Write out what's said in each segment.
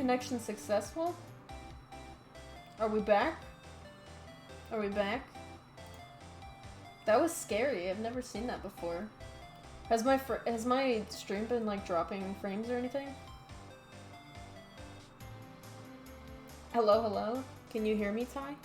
connection successful? Are we back? Are we back? That was scary. I've never seen that before. Has my stream been like dropping frames or anything? Hello, hello? Can you hear me, Ty?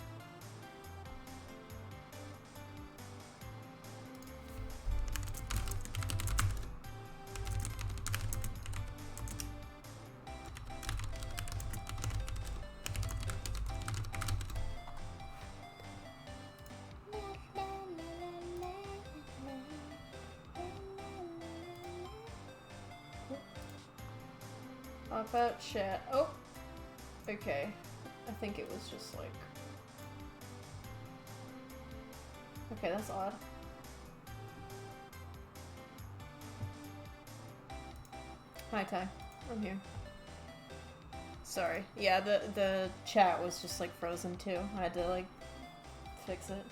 Off out chat. Oh! Okay. I think it was just like... Okay, that's odd. Hi, Ty. I'm here. Sorry. Yeah, the chat was just like frozen too. I had to like fix it.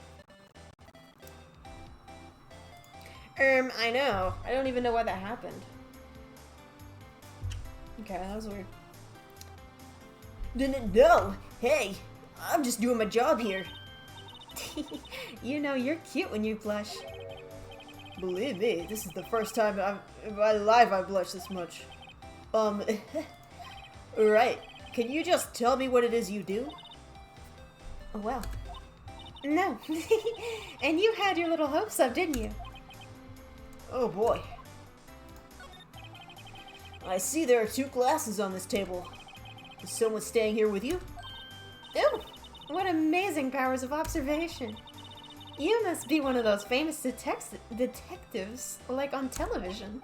I know. I don't even know why that happened. Okay, that was weird. No! Hey! I'm just doing my job here. You know, you're cute when you blush. Believe me, this is the first time in my life I've blushed this much. Right. Can you just tell me what it is you do? Oh, well. No. And you had your little hopes up, didn't you? Oh boy. I see there are 2 glasses on this table. Is someone staying here with you? Oh, what amazing powers of observation. You must be one of those famous detectives, like on television.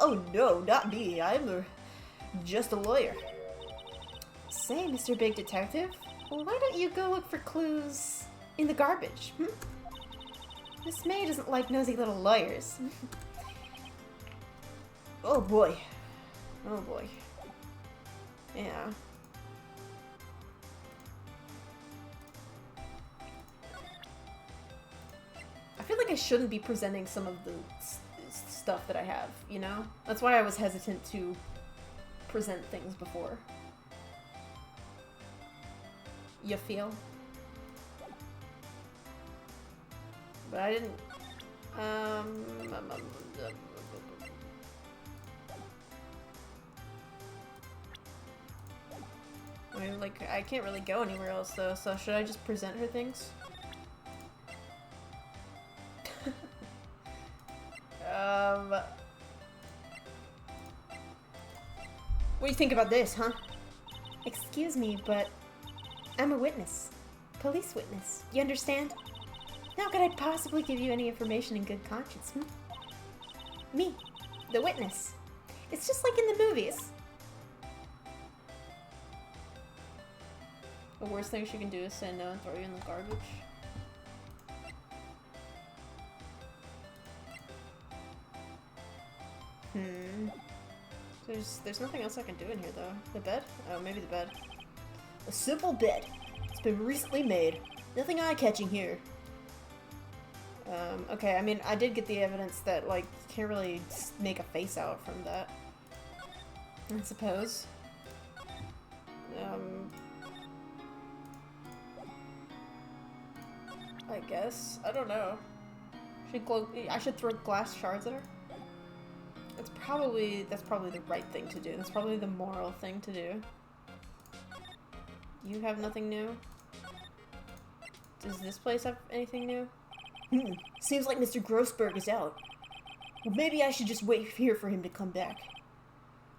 Oh no, not me. I'm just a lawyer. Say, Mr. Big Detective, why don't you go look for clues in the garbage, hm? Miss May doesn't like nosy little lawyers. Oh boy. Oh boy. Yeah. I feel like I shouldn't be presenting some of the stuff that I have, you know? That's why I was hesitant to present things before. You feel? But I didn't... I mean, like, I can't really go anywhere else, though, so should I just present her things? What do you think about this, huh? Excuse me, but I'm a witness. Police witness. You understand? How could I possibly give you any information in good conscience, hm? Me, the witness. It's just like in the movies. The worst thing she can do is say no and throw you in the garbage. There's nothing else I can do in here, though. The bed? Oh, maybe the bed. A simple bed. It's been recently made. Nothing eye-catching here. Okay, I mean, I did get the evidence that, like, you can't really make a face out from that. I suppose. I guess. I don't know. I should throw glass shards at her? That's probably the right thing to do. That's probably the moral thing to do. You have nothing new? Does this place have anything new? Seems like Mr. Grossberg is out. Well, maybe I should just wait here for him to come back.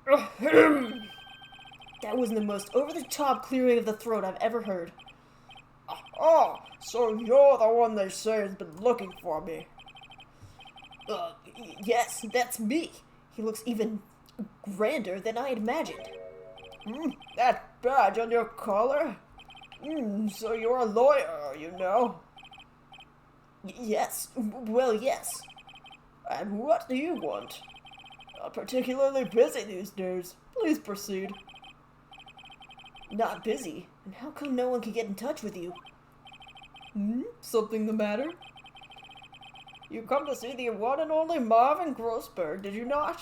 That was the most over-the-top clearing of the throat I've ever heard. Oh, so you're the one they say has been looking for me. Yes, that's me. He looks even grander than I had imagined. That badge on your collar? So you're a lawyer, you know? Yes, well, yes. And what do you want? Not particularly busy these days. Please proceed. Not busy? And how come no one can get in touch with you? Something the matter? You come to see the one and only Marvin Grossberg, did you not?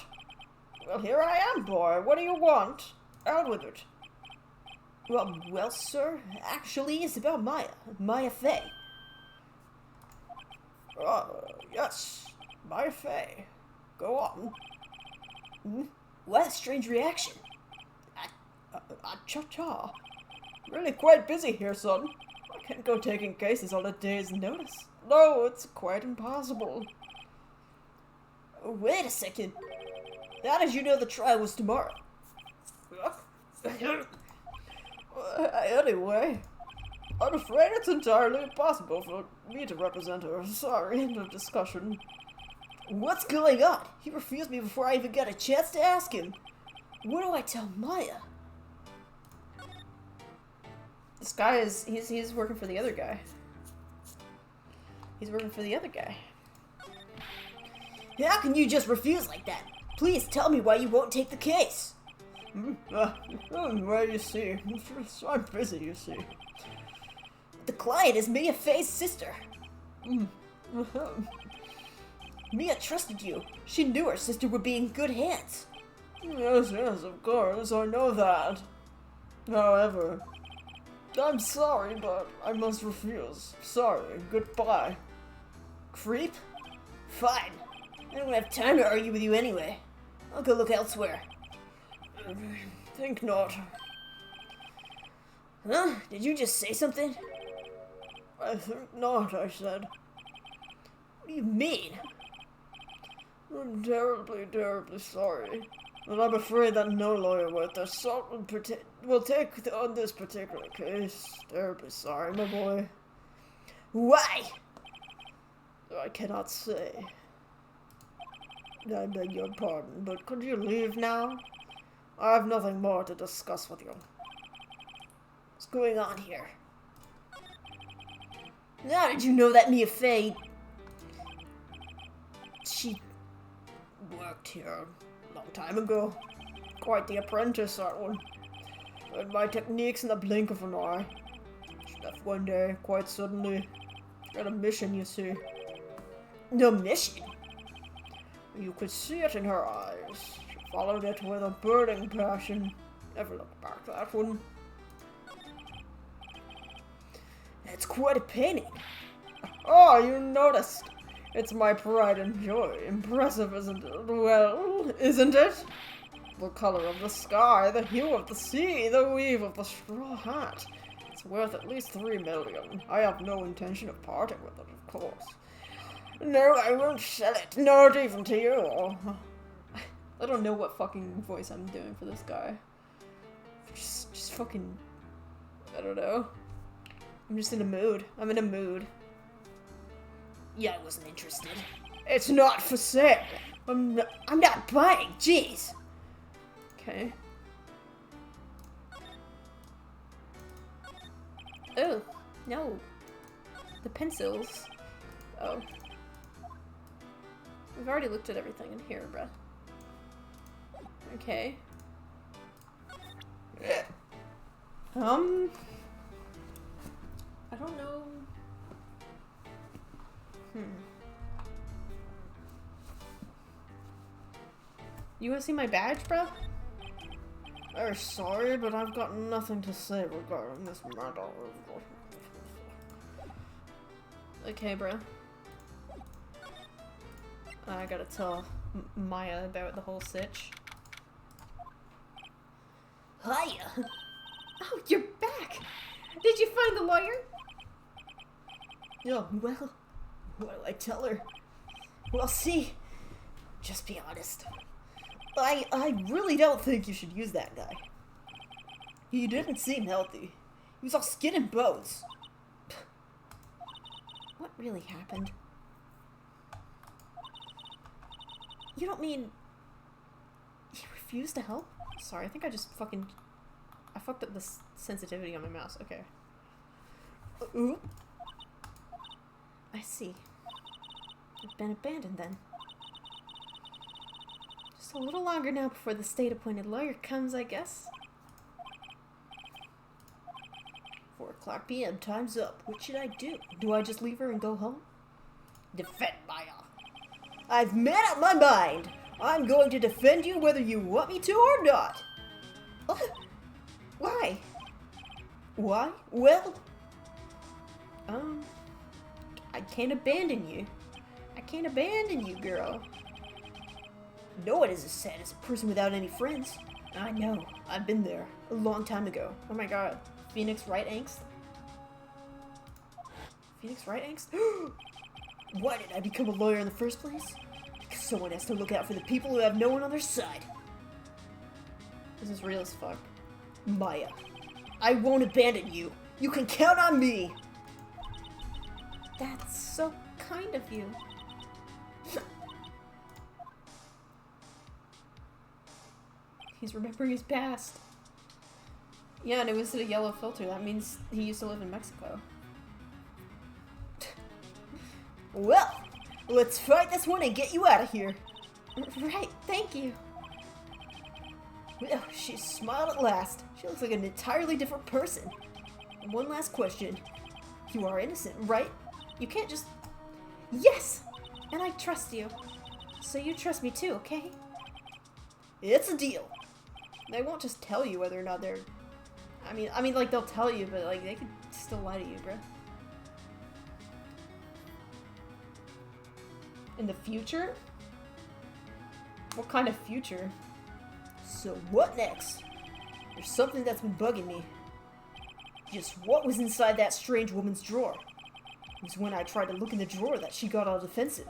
Well, here I am, boy. What do you want? Out with it. Well, sir, actually, it's about Maya Fey. Yes, Maya Fey. Go on. What a strange reaction. Cha-cha. Really quite busy here, son. I can't go taking cases on a day's notice. No, it's quite impossible. Wait a second. How did you know the trial was tomorrow? Anyway, I'm afraid it's entirely impossible for me to represent her. Sorry, end of discussion. What's going on? He refused me before I even got a chance to ask him. What do I tell Maya? This guy is, he's working for the other guy. He's working for the other guy. How can you just refuse like that? Please tell me why you won't take the case. Well, you see, I'm busy, you see. The client is Mia Fey's sister. Mia trusted you. She knew her sister would be in good hands. Yes, of course, I know that. However, I'm sorry, but I must refuse. Sorry, goodbye. Creep? Fine. I don't have time to argue with you anyway. I'll go look elsewhere. Think not. Huh? Did you just say something? I think not, I said. What do you mean? I'm terribly, terribly sorry. But I'm afraid that no lawyer worth their salt will take on this particular case. Terribly sorry, my boy. Why? I cannot say. I beg your pardon, but could you leave now? I have nothing more to discuss with you. What's going on here? How did you know that Mia Fey... She... worked here a long time ago. Quite the apprentice, that one. Learned my techniques in the blink of an eye. She left one day, quite suddenly. She had a mission, you see. No mission? You could see it in her eyes. She followed it with a burning passion. Never looked back, that one. It's quite a painting. Oh, you noticed. It's my pride and joy. Impressive, isn't it? Well, isn't it? The color of the sky, the hue of the sea, the weave of the straw hat. It's worth at least 3 million. I have no intention of parting with it, of course. No, I won't sell it. Not even to you. I don't know what fucking voice I'm doing for this guy. Just fucking... I don't know. I'm just in a mood. I'm in a mood. Yeah, I wasn't interested. It's not for sale. I'm not buying. Jeez. Okay. Oh, no. The pencils. Oh. We've already looked at everything in here, bruh. Okay. I don't know. You wanna see my badge, bruh? I'm sorry, but I've got nothing to say regarding this matter. Okay, bruh. I gotta tell Maya about the whole sitch. Hiya! Oh, you're back! Did you find the lawyer? Yeah, well, what do I tell her? Well, see, just be honest. I really don't think you should use that guy. He didn't seem healthy. He was all skin and bones. What really happened? You don't mean... he refused to help? Sorry, I think I just fucking... I fucked up the sensitivity on my mouse. Okay. Ooh. I see. I've been abandoned then. Just a little longer now before the state-appointed lawyer comes, I guess. 4:00 p.m. Time's up. What should I do? Do I just leave her and go home? Defend Maya. I've made up my mind. I'm going to defend you whether you want me to or not. Oh, why? Why? Well, I can't abandon you. I can't abandon you, girl. No one is as sad as a person without any friends. I know. I've been there a long time ago. Oh my god. Phoenix Wright angst? Phoenix Wright angst? Why did I become a lawyer in the first place? Because someone has to look out for the people who have no one on their side. This is real as fuck. Maya, I won't abandon you. You can count on me. That's so kind of you. He's remembering his past. Yeah, and it was a yellow filter. That means he used to live in Mexico. Well, let's fight this one and get you out of here. Right, thank you. Well, she smiled at last. She looks like an entirely different person. And one last question. You are innocent, right? You can't just... Yes! And I trust you. So you trust me too, okay? It's a deal. They won't just tell you whether or not they're... I mean, like, they'll tell you, but, like, they could still lie to you, bro. In the future? What kind of future? So what next? There's something that's been bugging me. Just what was inside that strange woman's drawer? It was when I tried to look in the drawer that she got all defensive.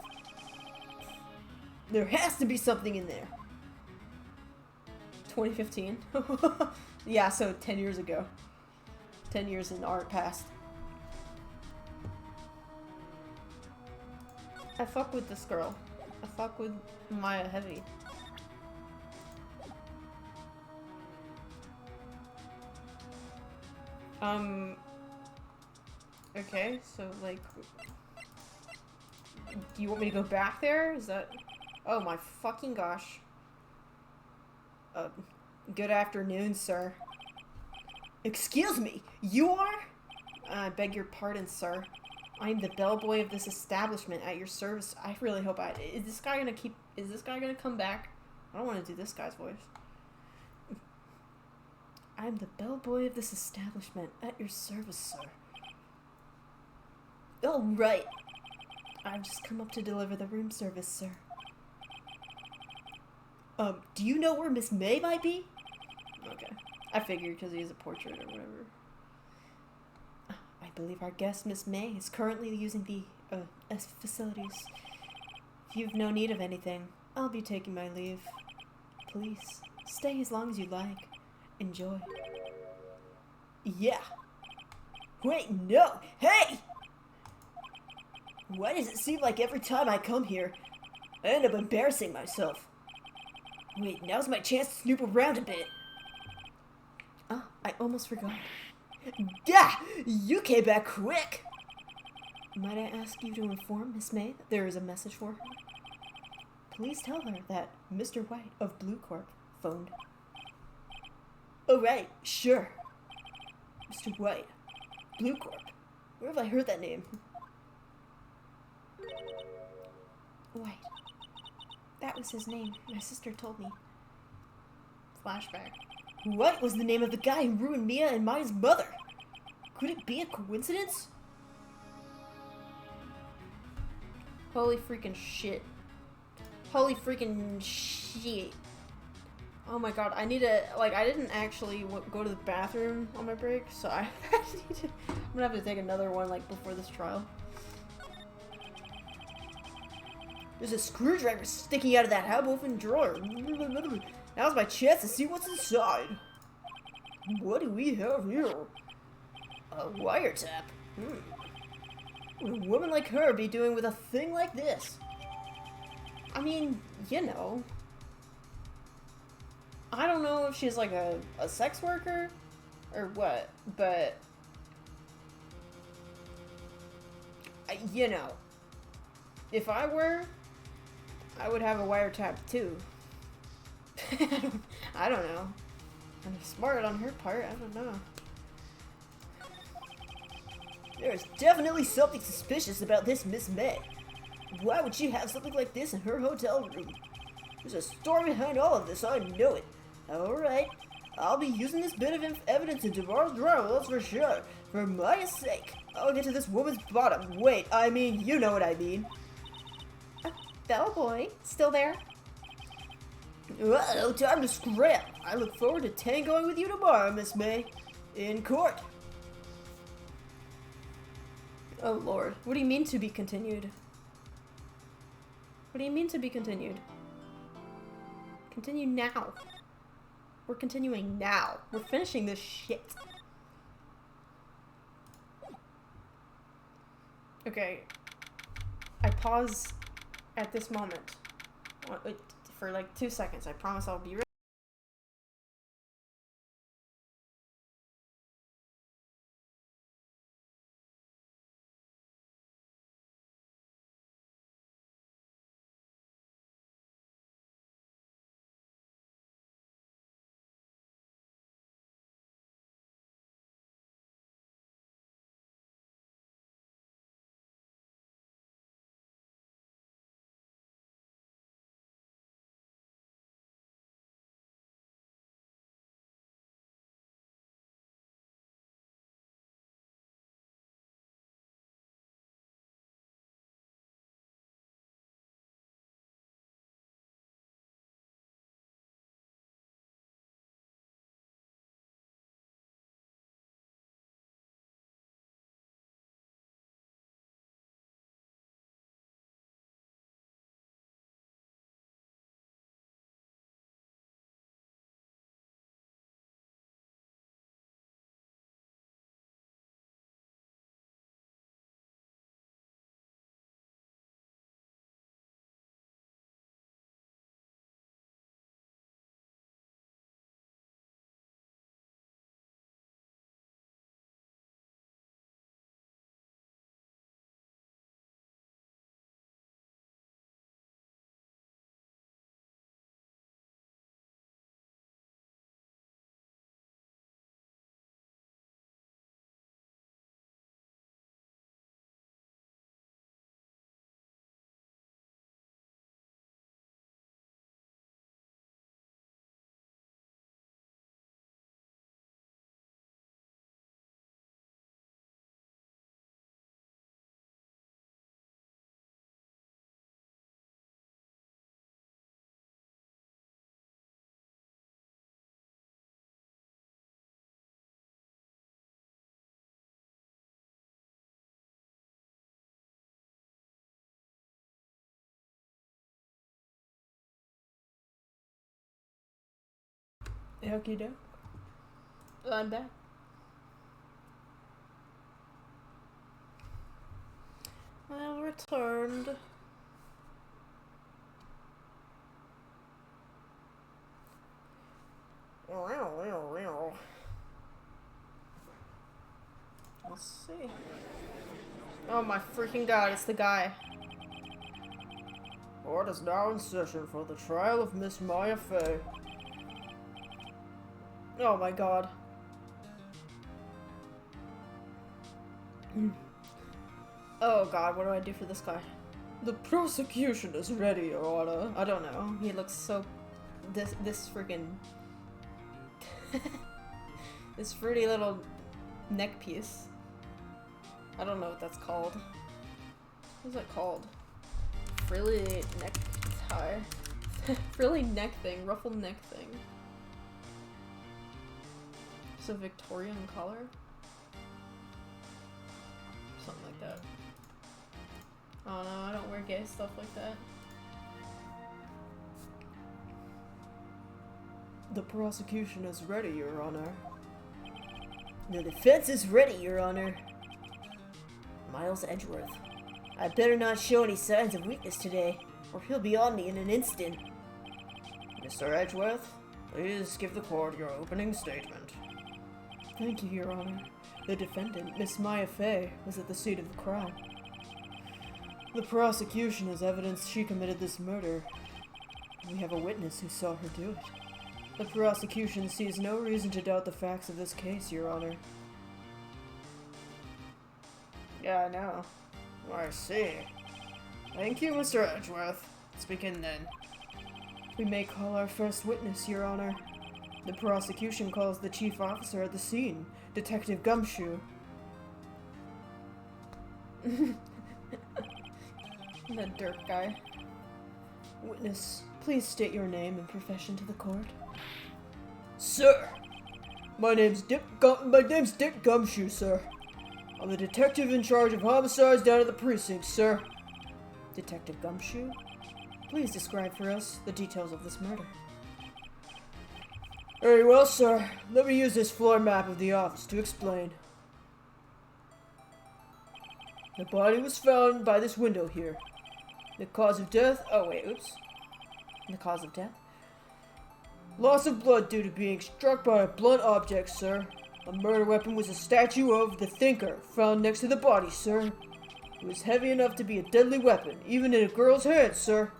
There has to be something in there. 2015? Yeah, so 10 years ago. 10 years in art past. I fuck with this girl. I fuck with Maya heavy. Okay, so, like... Do you want me to go back there? Is that... Oh my fucking gosh. Good afternoon, sir. Excuse me, you are? I beg your pardon, sir. I'm the bellboy of this establishment at your service. I really hope is this guy gonna come back? I don't want to do this guy's voice. I'm the bellboy of this establishment at your service, sir. Oh, right. I've just come up to deliver the room service, sir. Do you know where Miss May might be? Okay. I figured because he has a portrait or whatever. I believe our guest, Miss May, is currently using the, facilities. If you've no need of anything, I'll be taking my leave. Please, stay as long as you like. Enjoy. Yeah. Wait, no! Hey! Why does it seem like every time I come here, I end up embarrassing myself? Wait, now's my chance to snoop around a bit. Ah, I almost forgot. Yeah! You came back quick! Might I ask you to inform Miss May that there is a message for her? Please tell her that Mr. White of Blue Corp phoned. Oh, right, sure. Mr. White. Blue Corp. Where have I heard that name? White. That was his name. My sister told me. Flashback. What was the name of the guy who ruined Mia and Maya's mother? Could it be a coincidence? Holy freaking shit. Holy freaking shit. Oh my god, I need to, like, I didn't actually go to the bathroom on my break, so I'm gonna have to take another one, like, before this trial. There's a screwdriver sticking out of that half-open drawer. Now's my chance to see what's inside. What do we have here? A wiretap. What would a woman like her be doing with a thing like this? I mean, you know. I don't know if she's like a sex worker or what, but you know, if I were, I would have a wiretap too. I don't know. I'm smart on her part, I don't know. There's definitely something suspicious about this Miss May. Why would she have something like this in her hotel room? There's a story behind all of this, I know it. Alright, I'll be using this bit of evidence in tomorrow's trial, that's for sure. For Maya's sake, I'll get to this woman's bottom. Wait, I mean, you know what I mean. Bellboy, still there? Well, time to scrap. I look forward to tangoing with you tomorrow, Miss May. In court. Oh lord. What do you mean to be continued? What do you mean to be continued? Continue now. We're continuing now. We're finishing this shit. Okay. I pause at this moment. For like 2 seconds. I promise I'll be right. Okie doke. I'm back. I returned. Let's see. Oh my freaking god, it's the guy. Court is now in session for the trial of Miss Maya Fey. Oh my god. Oh god, what do I do for this guy? The prosecution is ready, Your Honor. I don't know. He looks so... This freaking... this fruity little neck piece. I don't know what that's called. What's that called? Frilly neck tie. Frilly neck thing. Ruffled neck thing. It's a Victorian collar? Something like that. Oh no, I don't wear gay stuff like that. The prosecution is ready, Your Honor. The defense is ready, Your Honor. Miles Edgeworth. I'd better not show any signs of weakness today, or he'll be on me in an instant. Mr. Edgeworth, please give the court your opening statement. Thank you, Your Honor. The defendant, Miss Maya Fey, was at the scene of the crime. The prosecution has evidence she committed this murder. We have a witness who saw her do it. The prosecution sees no reason to doubt the facts of this case, Your Honor. Yeah, I know. I see. Thank you, Mr. Edgeworth. Let's begin then. We may call our first witness, Your Honor. The prosecution calls the chief officer at the scene, Detective Gumshoe. That dirt guy. Witness, please state your name and profession to the court. Sir, my name's Dick Gumshoe, sir. I'm the detective in charge of homicides down at the precinct, sir. Detective Gumshoe, please describe for us the details of this murder. Very well, sir. Let me use this floor map of the office to explain. The body was found by this window here. The cause of death... Oh, wait, oops. The cause of death? Loss of blood due to being struck by a blunt object, sir. The murder weapon was a statue of the Thinker, found next to the body, sir. It was heavy enough to be a deadly weapon, even in a girl's hands, sir.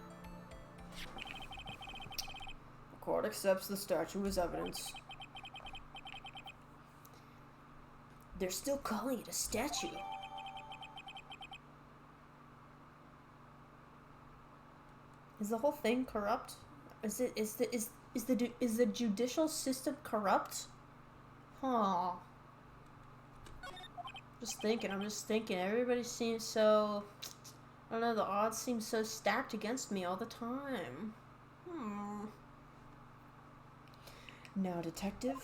The court accepts the statue as evidence. They're still calling it a statue. Is the whole thing corrupt? Is the judicial system corrupt? Huh. I'm just thinking. Everybody seems so... I don't know, the odds seem so stacked against me all the time. Now, detective?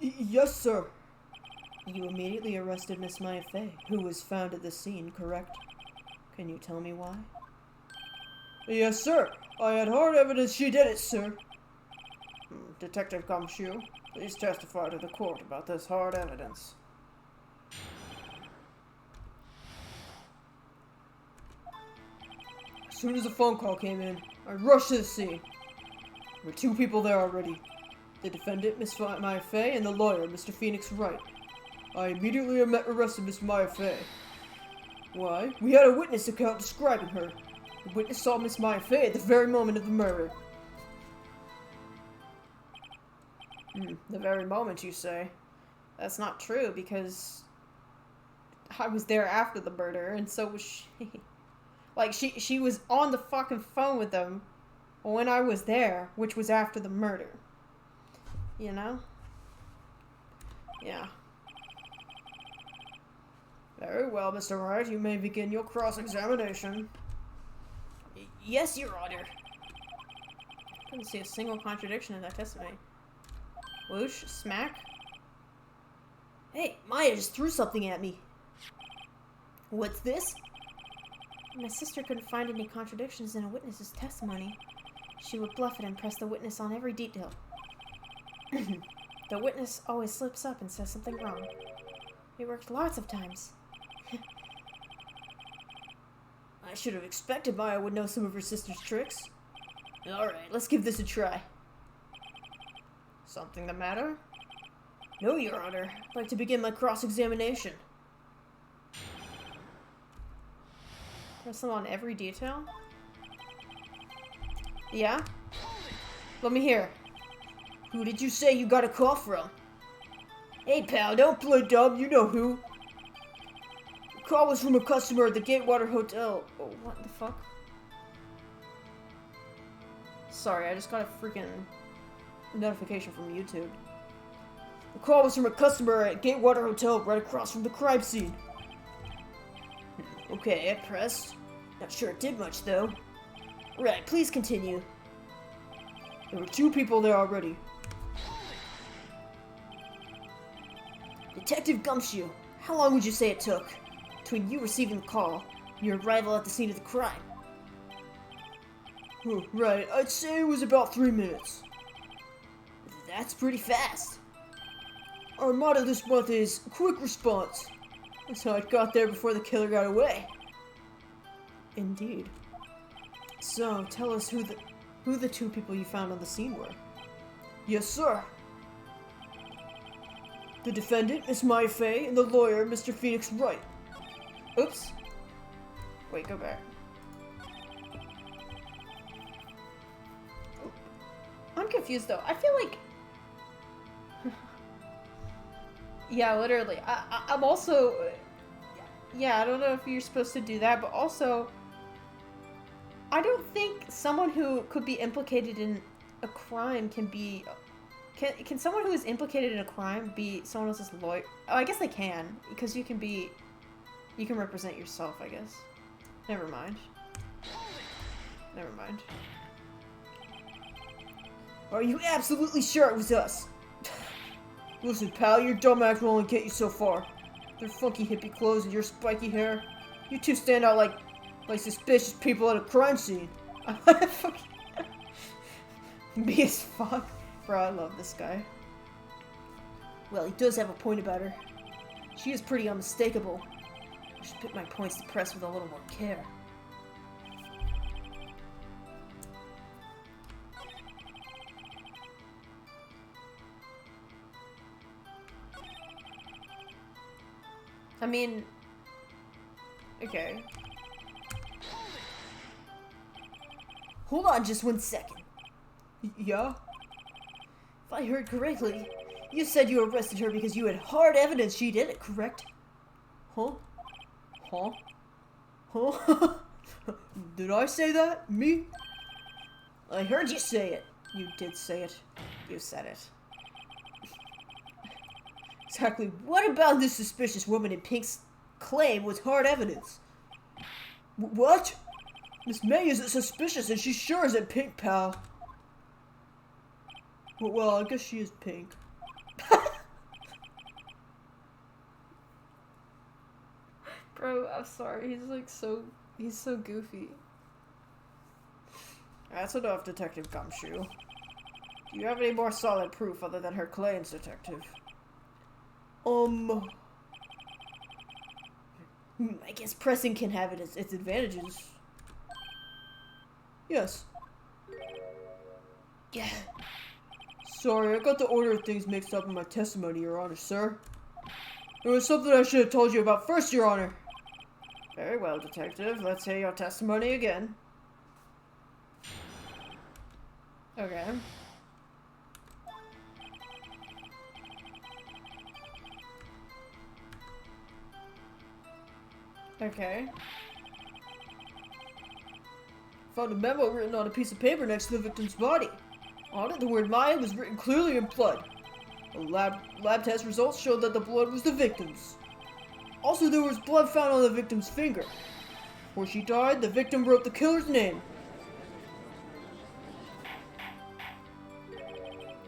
Yes, sir. You immediately arrested Miss Maya Fey, who was found at the scene, correct? Can you tell me why? Yes, sir. I had hard evidence she did it, sir. Detective Gumshoe, please testify to the court about this hard evidence. As soon as the phone call came in, I rushed to the scene. There were 2 people there already. The defendant, Miss Maya Fey, and the lawyer, Mr. Phoenix Wright. I immediately arrested Miss Maya Fey. Why? We had a witness account describing her. The witness saw Miss Maya Fey at the very moment of the murder. The very moment, you say? That's not true, because I was there after the murder, and so was she. Like, she was on the fucking phone with them when I was there, which was after the murder. You know? Yeah. Very well, Mr. Wright. You may begin your cross-examination. Yes, Your Honor. Couldn't see a single contradiction in that testimony. Whoosh, smack. Hey, Maya just threw something at me. What's this? My sister couldn't find any contradictions in a witness's testimony. She would bluff it and press the witness on every detail. The witness always slips up and says something wrong. It worked lots of times. I should have expected Maya would know some of her sister's tricks. Alright, let's give this a try. Something the matter? No, Your Honor. I'd like to begin my cross-examination. Press them on every detail? Yeah? Let me hear. Who did you say you got a call from? Hey, pal, don't play dumb. You know who. The call was from a customer at the Gatewater Hotel. Oh, what the fuck? Sorry, I just got a freaking notification from YouTube. The call was from a customer at Gatewater Hotel right across from the crime scene. Okay, I pressed. Not sure it did much, though. Right, please continue. There were 2 people there already. Detective Gumshoe, how long would you say it took between you receiving the call and your arrival at the scene of the crime? Right, I'd say it was about 3 minutes. That's pretty fast. Our motto this month is quick response. That's how I got there before the killer got away. Indeed. So, tell us who the 2 people you found on the scene were. Yes, sir. The defendant, Miss Maya Fey, and the lawyer, Mr. Phoenix Wright. Oops. Wait, go back. I'm confused, though. I feel like... Yeah, literally. I'm also... Yeah, I don't know if you're supposed to do that, but also... I don't think someone who could be implicated in a crime can be... Can someone who is implicated in a crime be someone else's lawyer? Oh, I guess they can, because you can be... You can represent yourself, I guess. Never mind. Never mind. Are you absolutely sure it was us? Listen, pal, your dumb act will only get you so far. Their funky hippie clothes and your spiky hair. You two stand out like suspicious people at a crime scene. Me as fuck. Bro, I love this guy. Well, he does have a point about her. She is pretty unmistakable. I should put my points to press with a little more care. I mean... Okay. Hold on just 1 second. Yeah? If I heard correctly, you said you arrested her because you had hard evidence she did it, correct? Huh? Huh? Huh? Did I say that? Me? I heard you say it. You did say it. You said it. Exactly what about this suspicious woman in pink's claim was hard evidence? What? Miss May isn't suspicious and she sure isn't pink, pal. Well, I guess she is pink. Bro, I'm sorry. He's like so... He's so goofy. That's enough, Detective Gumshoe. Do you have any more solid proof other than her claims, Detective? I guess pressing can have its advantages. Yes. Yeah. Sorry, I got the order of things mixed up in my testimony, Your Honor, sir. There was something I should have told you about first, Your Honor. Very well, Detective. Let's hear your testimony again. Okay. Okay. Found a memo written on a piece of paper next to the victim's body. On it, the word Maya was written clearly in blood. The lab test results showed that the blood was the victim's. Also, there was blood found on the victim's finger. Before she died, the victim wrote the killer's name.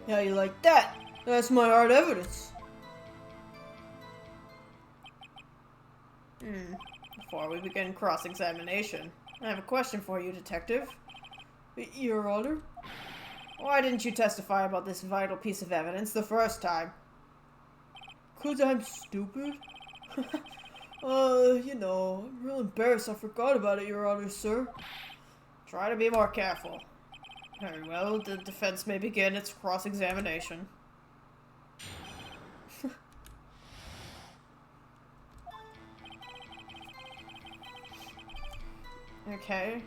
How you like that? That's my hard evidence. Before we begin cross-examination, I have a question for you, Detective. Your Honor? Why didn't you testify about this vital piece of evidence the first time? 'Cause I'm stupid? You know, I'm real embarrassed I forgot about it, Your Honor, sir. Try to be more careful. Very well, the defense may begin its cross-examination. Okay.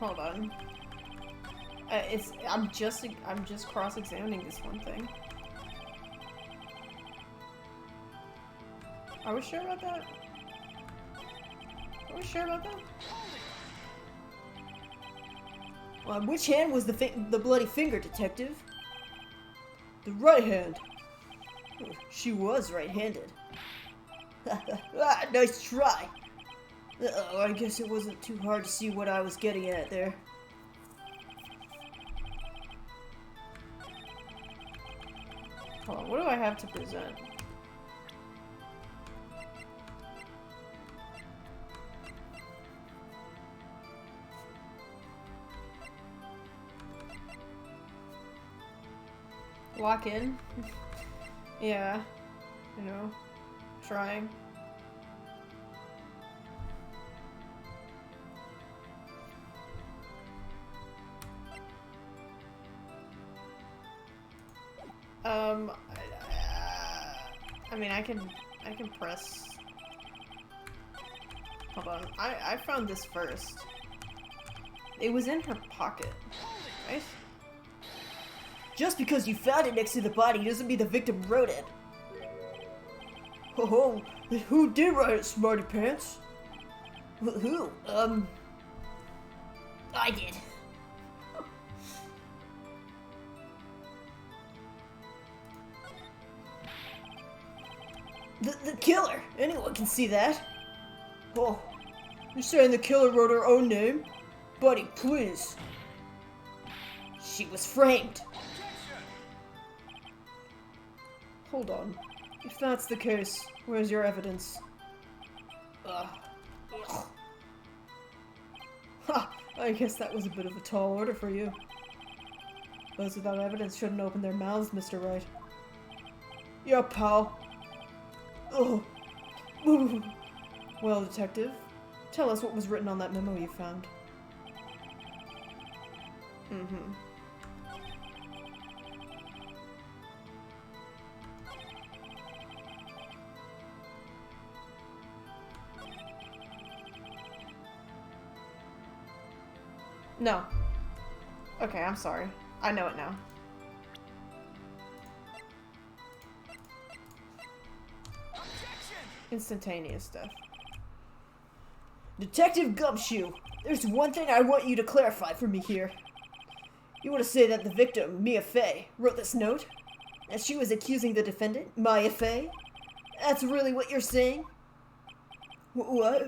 Hold on. I'm just cross-examining this one thing. Are we sure about that? Are we sure about that? On which hand was the bloody finger, Detective? The right hand. She was right-handed. Nice try. Uh-oh, I guess it wasn't too hard to see what I was getting at there. Hold on, what do I have to present? Lock in? Yeah. You know, trying. I mean, I can press Hold on. I found this first. It was in her pocket, right? Just because you found it next to the body doesn't mean the victim wrote it. Oh, who did write it, smarty pants? Who? I did. The killer! Anyone can see that. Oh, you're saying the killer wrote her own name? Buddy, please. She was framed. Hold on. If that's the case, where's your evidence? Ugh. Ha! I guess that was a bit of a tall order for you. Those without evidence shouldn't open their mouths, Mr. Wright. Yeah, pal. Oh. Well, detective, tell us what was written on that memo you found. Mm-hmm. No. Okay, I'm sorry. I know it now. Instantaneous death. Detective Gumshoe, there's one thing I want you to clarify for me here. You want to say that the victim, Mia Fey, wrote this note? That she was accusing the defendant, Maya Fey? That's really what you're saying? What?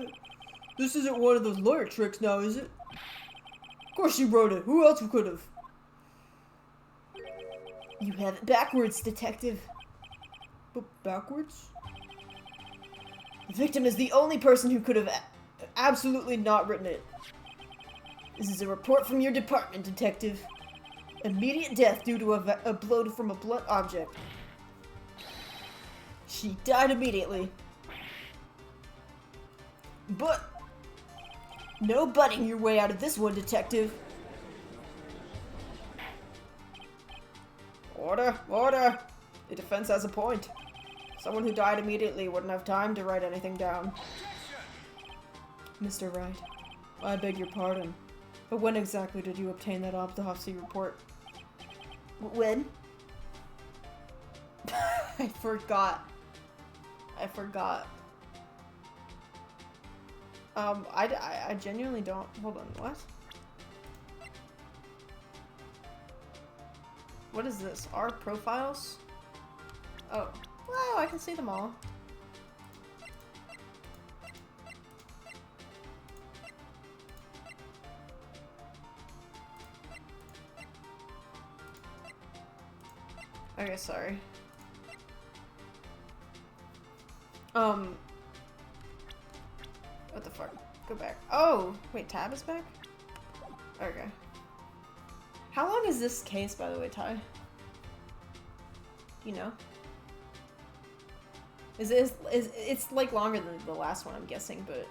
This isn't one of those lawyer tricks now, is it? Of course she wrote it. Who else could have? You have it backwards, detective. But backwards? The victim is the only person who could have absolutely not written it. This is a report from your department, detective. Immediate death due to a blow from a blunt object. She died immediately. But no butting your way out of this one, detective. Order! Order! The defense has a point. Someone who died immediately wouldn't have time to write anything down. Mr. Wright, I beg your pardon, but when exactly did you obtain that autopsy report? When? I forgot. I genuinely don't. Hold on, what? What is this? Our profiles? Oh. Wow, I can see them all. Okay, sorry. What the fuck? Go back. Oh! Wait, tab is back? Okay. How long is this case, by the way, Ty? Do you know? It's like longer than the last one, I'm guessing, but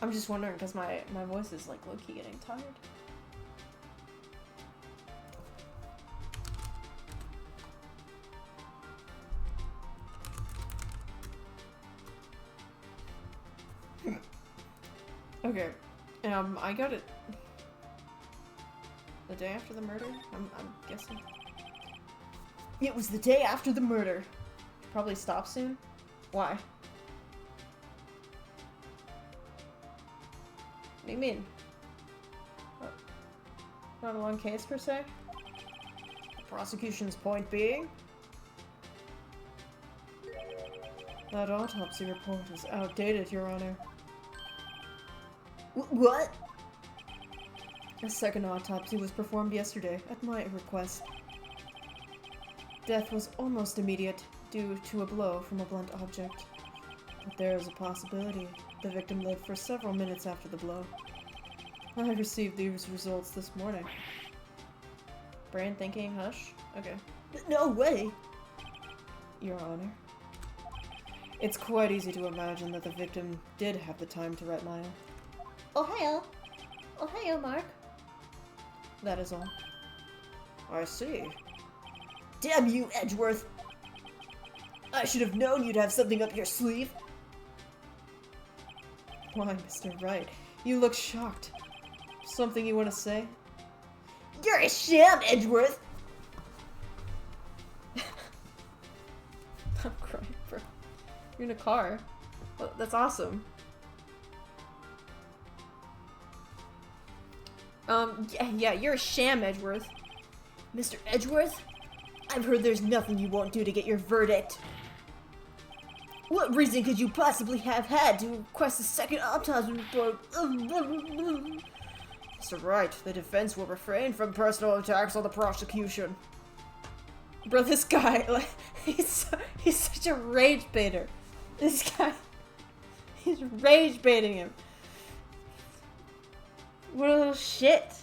I'm just wondering because my voice is like low-key getting tired. Okay, I got it the day after the murder, I'm guessing. It was the day after the murder. Probably stop soon? Why? What do you mean? Not a long case per se? The prosecution's point being? That autopsy report is outdated, Your Honor. What? A second autopsy was performed yesterday at my request. Death was almost immediate due to a blow from a blunt object. But there is a possibility the victim lived for several minutes after the blow. I received these results this morning. Brain thinking, hush? Okay. No way! Your Honor. It's quite easy to imagine that the victim did have the time to write Maya. Ohio. Ohio, Mark. That is all. I see. Damn you, Edgeworth! I should have known you'd have something up your sleeve. Why, Mr. Wright? You look shocked. Something you want to say? You're a sham, Edgeworth! I'm crying, bro. You're in a car. Oh, that's awesome. Yeah, you're a sham, Edgeworth. Mr. Edgeworth? I've heard there's nothing you won't do to get your verdict. What reason could you possibly have had to request a second autopsy report? Mr. Wright, the defense will refrain from personal attacks on the prosecution. Bro, this guy, like, he's such a rage baiter. This guy, he's rage baiting him. What a little shit.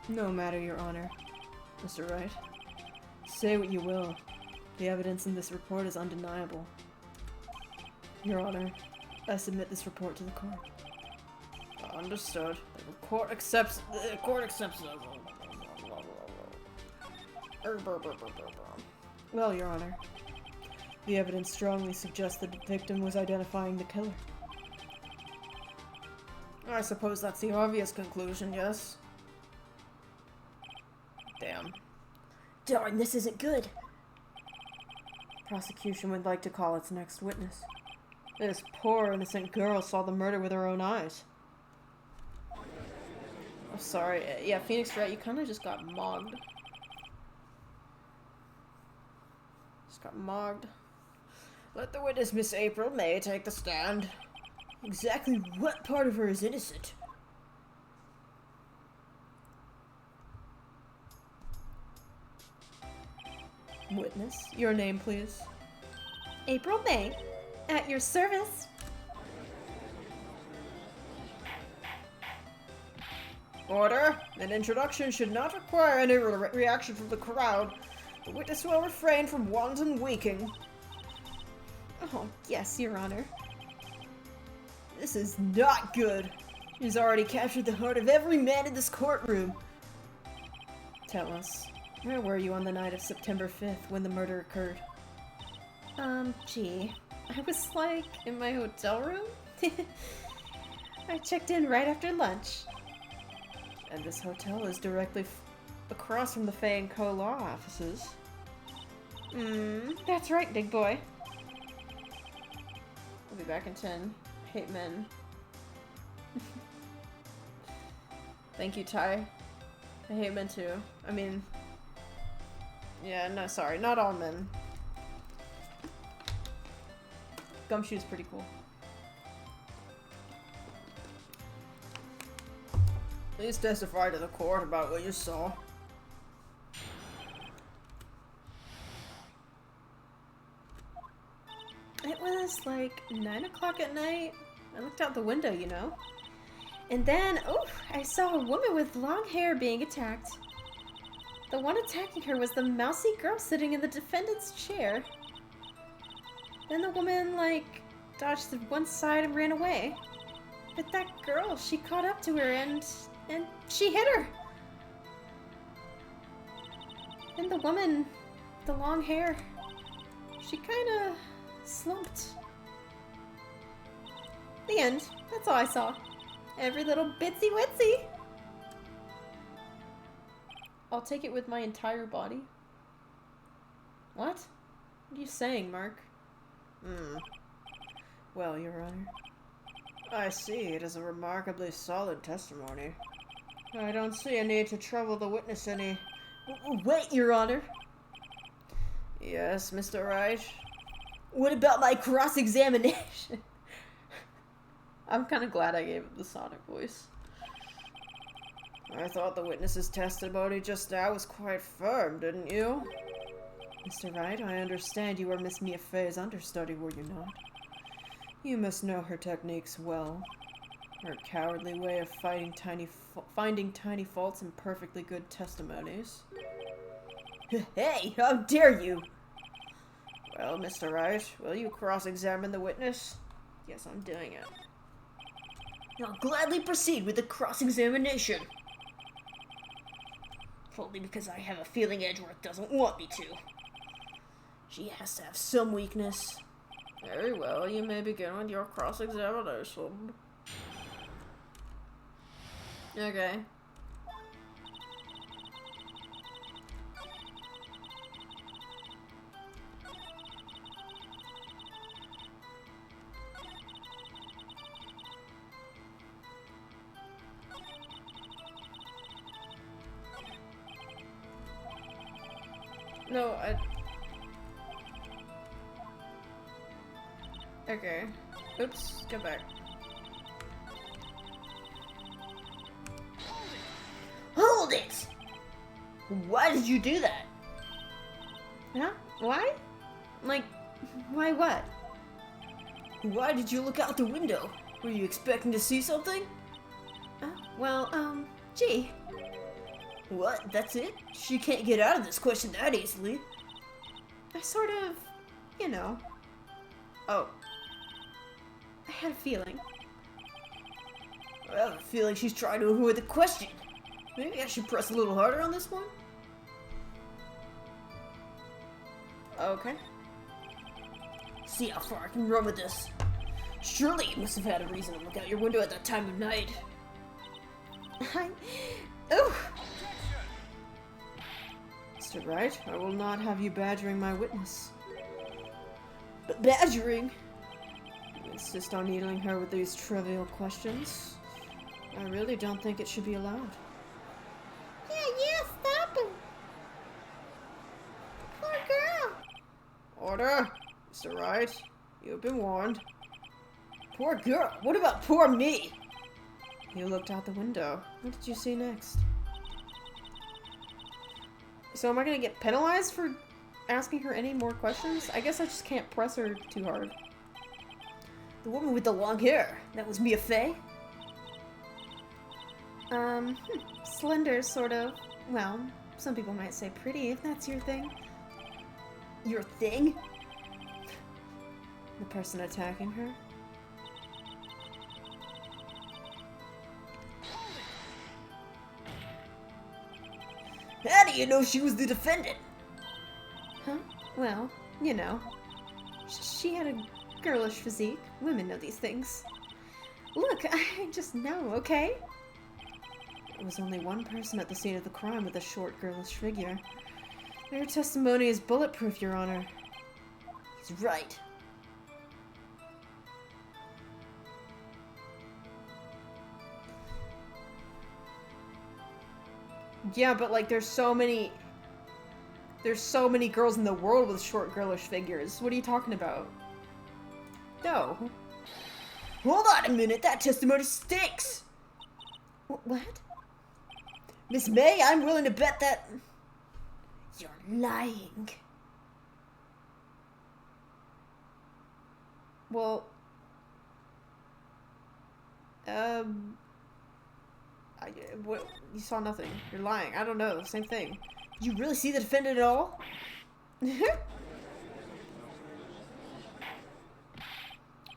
No matter, Your Honor. Mr. Wright, say what you will. The evidence in this report is undeniable. Your Honor, I submit this report to the court. Understood. The court accepts. The court accepts. Well, Your Honor, the evidence strongly suggests that the victim was identifying the killer. I suppose that's the obvious conclusion, yes? Damn. Darn, this isn't good. Prosecution would like to call its next witness. This poor innocent girl saw the murder with her own eyes. I'm sorry. Yeah, Phoenix Wright, you kind of just got mogged. Just got mogged. Let the witness, Miss April May, take the stand. Exactly what part of her is innocent? Witness, your name, please. April May, at your service. Order. An introduction should not require any reaction from the crowd. The witness will refrain from wanton weaking. Oh, yes, Your Honor. This is not good. He's already captured the heart of every man in this courtroom. Tell us, where were you on the night of September 5th when the murder occurred? Gee. I was, like, in my hotel room? I checked in right after lunch. And this hotel is directly across from the Faye & Co. law offices. That's right, big boy. I'll be back in 10. Hate men. Thank you, Ty. I hate men too. I mean... Yeah, no, sorry. Not all men. Gumshoe's pretty cool. Please testify to the court about what you saw. It was like 9 o'clock at night. I looked out the window, you know. And then, I saw a woman with long hair being attacked. The one attacking her was the mousy girl sitting in the defendant's chair. Then the woman, like, dodged to one side and ran away. But that girl, she caught up to her and she hit her. And the woman, the long hair, she kinda slumped. The end. That's all I saw. Every little bitsy witsy. I'll take it with my entire body. What? What are you saying, Mark? Well, Your Honor. I see. It is a remarkably solid testimony. I don't see a need to trouble the witness any... Wait, Your Honor. Yes, Mr. Wright? What about my cross-examination? I'm kind of glad I gave it the Sonic voice. I thought the witness's testimony just now was quite firm, didn't you? Mr. Wright, I understand you were Miss Mia Fey's understudy, were you not? You must know her techniques well. Her cowardly way of finding tiny faults in perfectly good testimonies. Hey, how dare you! Well, Mr. Wright, will you cross-examine the witness? Yes, I'm doing it. I'll gladly proceed with the cross-examination. Only because I have a feeling Edgeworth doesn't want me to. She has to have some weakness. Very well, you may begin with your cross-examination. Okay. No, Okay. Oops, get back. Hold it! Why did you do that? Huh? Why? Like, why what? Why did you look out the window? Were you expecting to see something? Gee. What? That's it? She can't get out of this question that easily. I sort of, you know. Oh. I had a feeling. I have a feeling she's trying to avoid the question. Maybe I should press a little harder on this one? Okay. See how far I can run with this. Surely you must have had a reason to look out your window at that time of night. Ooh! Mr. Wright, I will not have you badgering my witness. But badgering? You insist on needling her with these trivial questions? I really don't think it should be allowed. Yeah, stop him! Poor girl! Order! Mr. Wright, you've been warned. Poor girl? What about poor me? You looked out the window. What did you see next? So am I gonna get penalized for asking her any more questions? I guess I just can't press her too hard. The woman with the long hair. That was Mia Fey? Slender, sort of. Well, some people might say pretty, if that's your thing. Your thing? The person attacking her? How do you know she was the defendant? Huh? Well, you know. She had a girlish physique. Women know these things. Look, I just know, okay? There was only one person at the scene of the crime with a short, girlish figure. Their testimony is bulletproof, Your Honor. He's right. Yeah, but like there's so many girls in the world with short girlish figures. What are you talking about? No. Hold on a minute, that testimony stinks! What? Miss May, I'm willing to bet that... You're lying. Well, what, you saw nothing. You're lying. I don't know. Same thing. Did you really see the defendant at all?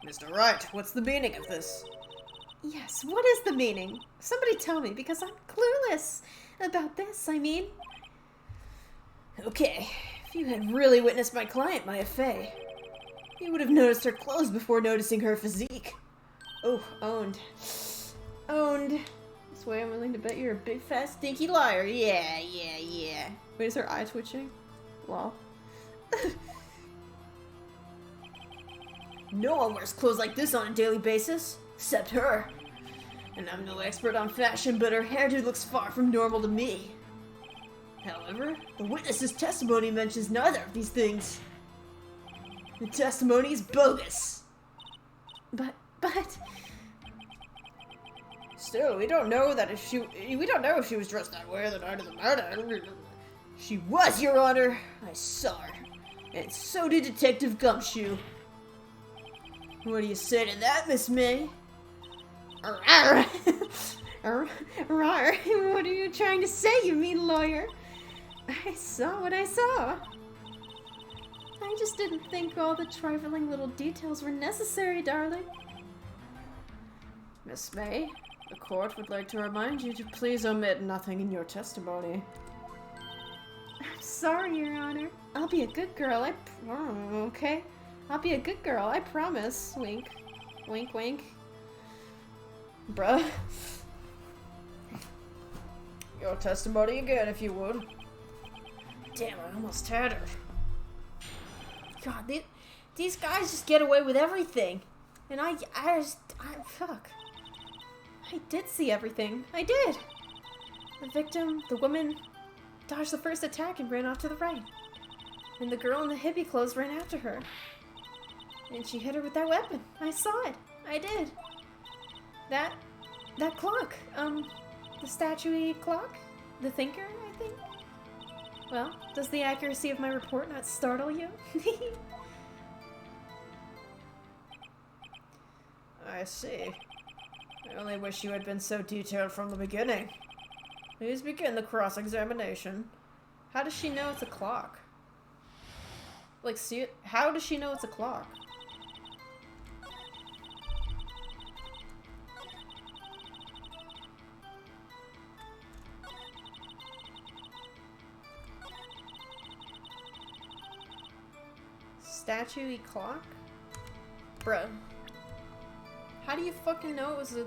Mr. Wright, what's the meaning of this? Yes, what is the meaning? Somebody tell me, because I'm clueless about this, I mean. Okay, if you had really witnessed my client, Maya Fey, you would have noticed her clothes before noticing her physique. Oh, owned. Owned. This way I'm willing to bet you're a big, fat, stinky liar. Yeah. Wait, is her eye twitching? Wow. No one wears clothes like this on a daily basis, except her. And I'm no expert on fashion, but her hairdo looks far from normal to me. However, the witness's testimony mentions neither of these things. The testimony is bogus. But... Still, we don't know if she was dressed that way the night of the murder. She was, Your Honor. I saw her. And so did Detective Gumshoe. What do you say to that, Miss May? What are you trying to say, you mean lawyer? I saw what I saw. I just didn't think all the trifling little details were necessary, darling. Miss May, the court would like to remind you to please omit nothing in your testimony. I'm Sorry, Your Honor. I'll be a good girl, okay? I'll be a good girl, I promise. Wink. Wink, wink. Bruh. Your testimony again, if you would. Damn, I almost had her. God, these guys just get away with everything. And fuck. I did see everything. I did. The victim, the woman, dodged the first attack and ran off to the right. And the girl in the hippie clothes ran after her. And she hit her with that weapon. I saw it. I did. That clock. The statue-y clock? The thinker, I think? Well, does the accuracy of my report not startle you? I see. I only wish you had been so detailed from the beginning. Please begin the cross-examination. How does she know it's a clock? Like, see it? How does she know it's a clock? Statue-y clock? Bruh. How do you fucking know it was a...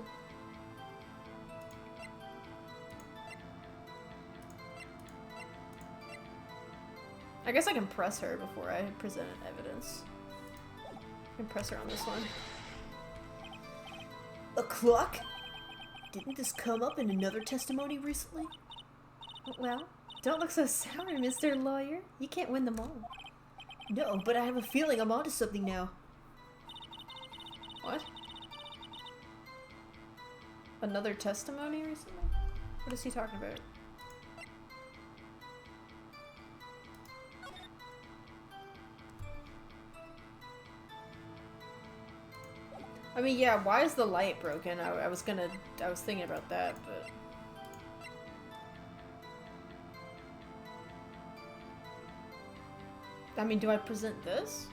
I guess I can press her before I present evidence. I can press her on this one. A clock? Didn't this come up in another testimony recently? Well, don't look so sour, Mr. Lawyer. You can't win them all. No, but I have a feeling I'm onto something now. What? Another testimony recently? What is he talking about? I mean, yeah, why is the light broken? I was thinking about that, but... I mean, do I present this?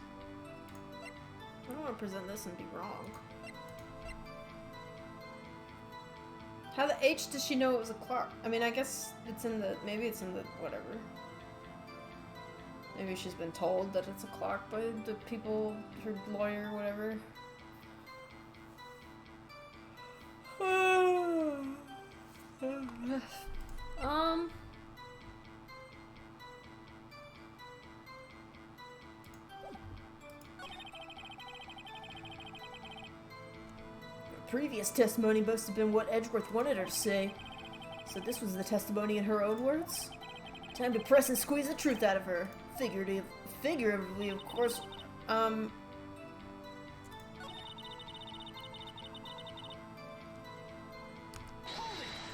I don't want to present this and be wrong. How the H does she know it was a clock? I mean, I guess it's in the... Maybe it's in the... whatever. Maybe she's been told that it's a clock by the people, her lawyer, whatever. Previous testimony must have been what Edgeworth wanted her to say. So this was the testimony in her own words? Time to press and squeeze the truth out of her. Figuratively, of course. I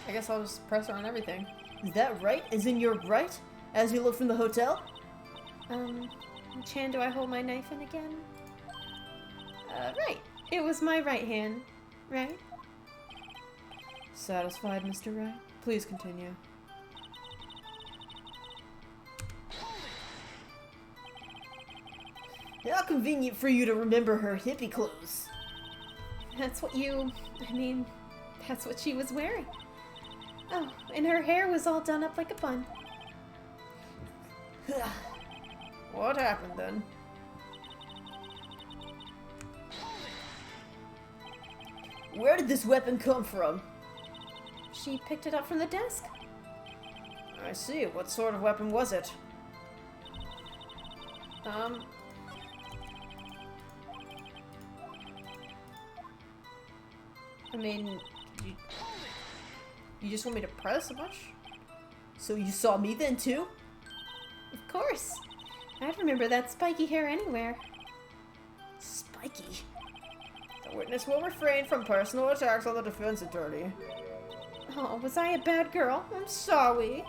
guess I'll just press her on everything. Is that right? As in you're right? As you look from the hotel? Which hand do I hold my knife in again? Right. It was my right hand. Right? Satisfied, Mr. Wright? Please continue. How convenient for you to remember her hippie clothes. That's what that's what she was wearing. Oh, and her hair was all done up like a bun. What happened then? Where did this weapon come from? She picked it up from the desk. I see. What sort of weapon was it? I mean, you just want me to press a bunch? So you saw me then too? Of course. I'd remember that spiky hair anywhere. Spiky? The witness will refrain from personal attacks on the defense attorney. Oh, was I a bad girl? I'm sorry.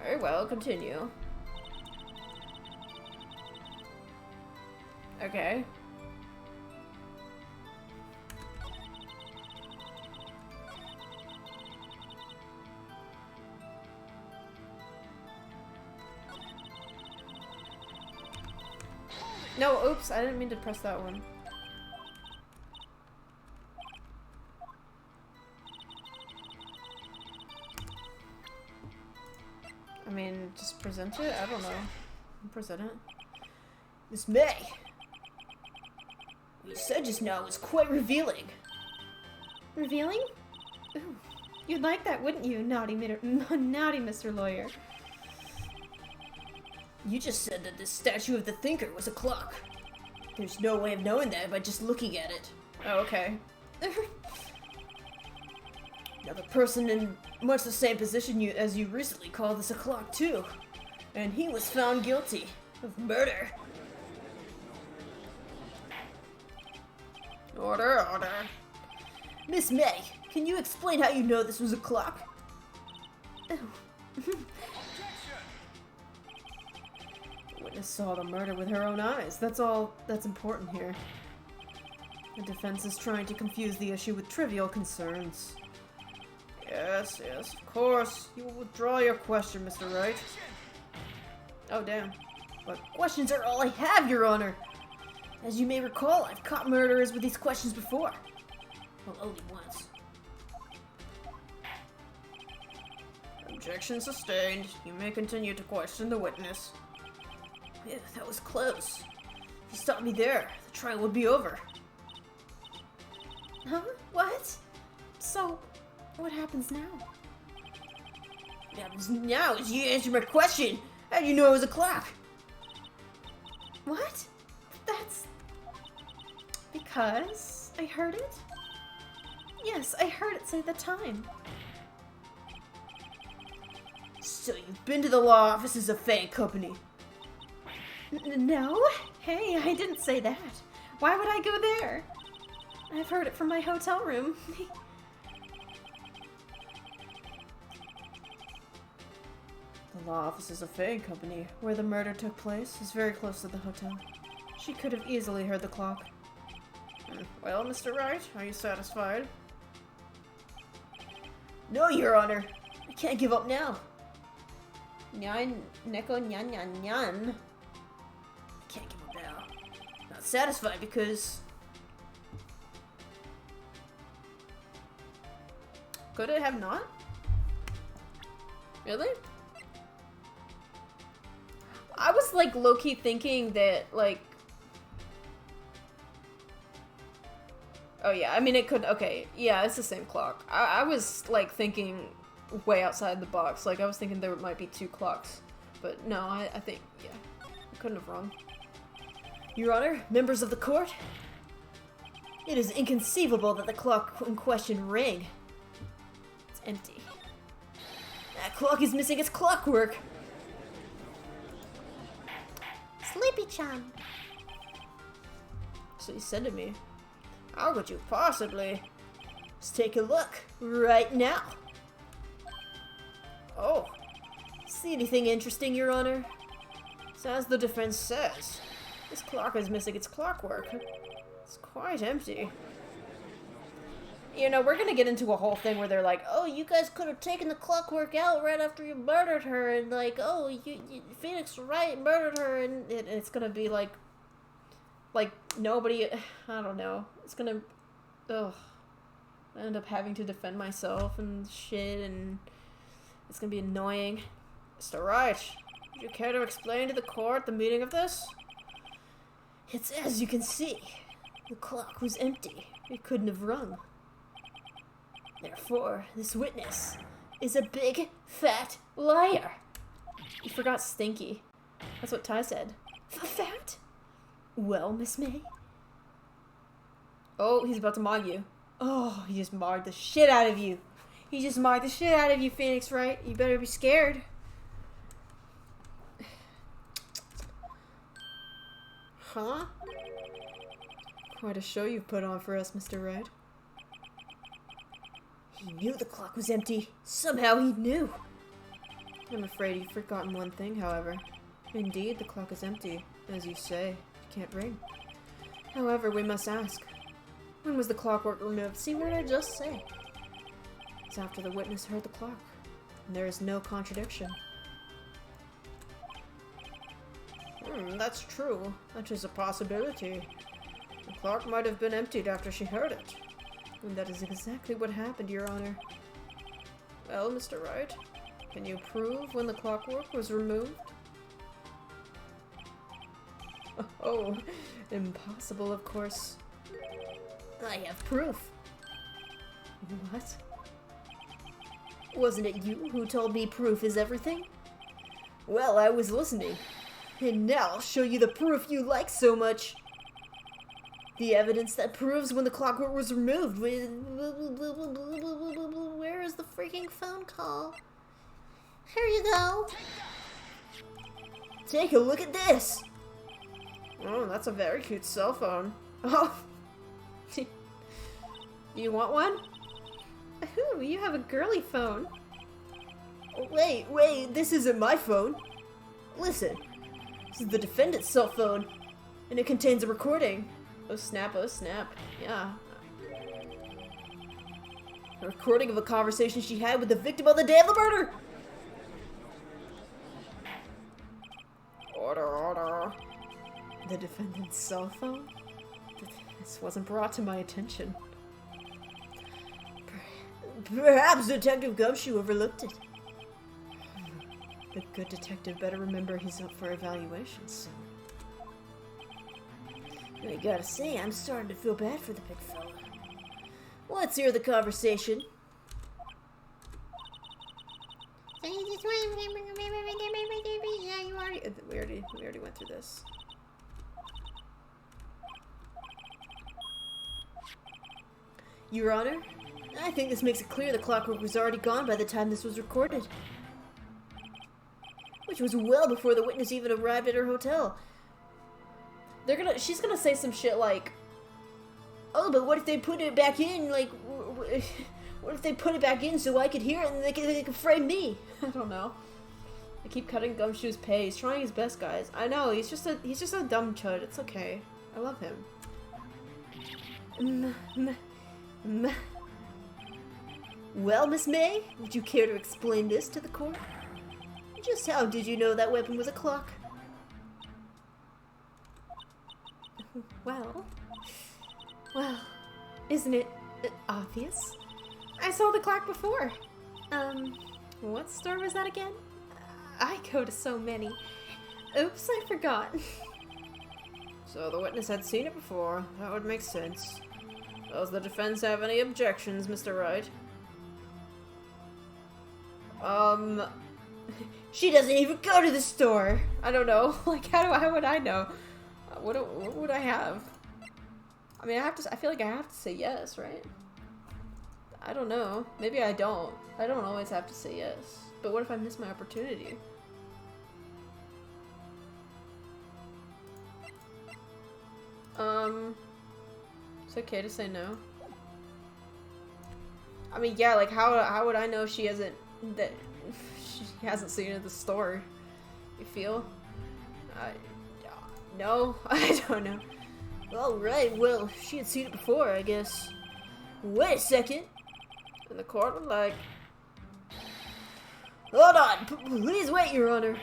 Very well, continue. Okay. No, oops, I didn't mean to press that one. I mean, and just present it? I don't know. Present it. Miss May, what you said just now was quite revealing. Revealing? Ooh, you'd like that, wouldn't you, naughty Mr. Lawyer? You just said that this statue of the thinker was a clock. There's no way of knowing that by just looking at it. Oh, okay. Now the person in much the same position as you recently called this a clock too. And he was found guilty of murder. Order, order. Miss May, can you explain how you know this was a clock? Oh. The witness saw the murder with her own eyes. That's all that's important here. The defense is trying to confuse the issue with trivial concerns. Yes, yes, of course. You will withdraw your question, Mr. Wright. Oh, damn. But questions are all I have, Your Honor. As you may recall, I've caught murderers with these questions before. Well, only once. Objection sustained. You may continue to question the witness. Yeah, that was close. If you stopped me there, the trial would be over. Huh? What? So, what happens now? What happens now is you answer my question. How do you know it was a clock? What? That's... because I heard it? Yes, I heard it say the time. So you've been to the law offices of Fang Company. No? Hey, I didn't say that. Why would I go there? I've heard it from my hotel room. The law offices of Fang Company, where the murder took place, is very close to the hotel. She could have easily heard the clock. Well, Mr. Wright, are you satisfied? No, Your Honor. I can't give up now. Nyan, Neko, nyan, nyan, nyan. I can't give up now. Not satisfied because... Could it have not? Really? I was like low-key thinking that like... Oh yeah, I mean it could, okay, yeah, it's the same clock. I was like thinking way outside the box, like I was thinking there might be two clocks. But no, I think, yeah, I couldn't have wrong. Your Honor, members of the court, it is inconceivable that the clock in question rang. It's empty. That clock is missing its clockwork. Sleepy-chan. So you said to me, how could you possibly? Let's take a look right now. Oh, See anything interesting, Your Honor? so as the defense says, this clock is missing its clockwork. It's quite empty. You know, we're gonna get into a whole thing where they're like, oh, you guys could have taken the clockwork out right after you murdered her, and like, oh, Phoenix Wright murdered her, and it's gonna be like nobody, I don't know, it's gonna, ugh, I end up having to defend myself and shit, and it's gonna be annoying. Mr. Wright, would you care to explain to the court the meaning of this? It's as you can see. The clock was empty. It couldn't have rung. Therefore, this witness is a big, fat liar. You forgot stinky. That's what Ty said. Fat? Well, Miss May? Oh, he's about to mog you. Oh, he just mogged the shit out of you. He just mogged the shit out of you, Phoenix Wright. You better be scared. Huh? Quite a show you've put on for us, Mr. Wright. He knew the clock was empty. Somehow he knew. I'm afraid you've forgotten one thing, however. Indeed, the clock is empty. As you say, it can't ring. However, we must ask, when was the clockwork removed? See, what did I just say? It's after the witness heard the clock, and there is no contradiction. That's true. That is a possibility. The clock might have been emptied after she heard it. And that is exactly what happened, Your Honor. Well, Mr. Wright, Can you prove when the clockwork was removed? Oh, impossible, of course. I have proof. What? Wasn't it you who told me proof is everything? Well, I was listening. And now I'll show you the proof you like so much. The evidence that proves when the clockwork was removed. Where is the freaking phone call? Here you go. Take a look at this. Oh, that's a very cute cell phone. Oh. You want one? Ooh, you have a girly phone. Wait, this isn't my phone. Listen, this is the defendant's cell phone, and it contains a recording. Oh snap, yeah. A recording of a conversation she had with the victim on the day of the murder! Order. The defendant's cell phone? This wasn't brought to my attention. Perhaps Detective Gumshoe overlooked it. The good detective better remember he's up for evaluation soon. I gotta say, I'm starting to feel bad for the big fella. Let's hear the conversation. Yeah, we already went through this. Your Honor, I think this makes it clear the clockwork was already gone by the time this was recorded. Which was well before the witness even arrived at her hotel. She's gonna say some shit like, oh, but what if they put it back in, like, what if they put it back in so I could hear it and they could frame me? I don't know. They keep cutting Gumshoe's pay. He's trying his best, guys. I know, he's just a dumb chud. It's okay. I love him. Well, Miss May, would you care to explain this to the court? Just how did you know that weapon was a clock? Well, isn't it obvious? I saw the clock before. What store was that again? I go to so many. Oops, I forgot. So the witness had seen it before. That would make sense. Does the defense have any objections, Mr. Wright? She doesn't even go to the store. I don't know. Like, how would I know? What would I have? I mean, I feel like I have to say yes, right? I don't know. Maybe I don't. I don't always have to say yes. But what if I miss my opportunity? It's okay to say no. I mean, yeah, like, how would I know she hasn't seen it at the store? You feel? No, I don't know. Alright, well, she had seen it before, I guess. Wait a second. And the court would like... Hold on, please wait, Your Honor.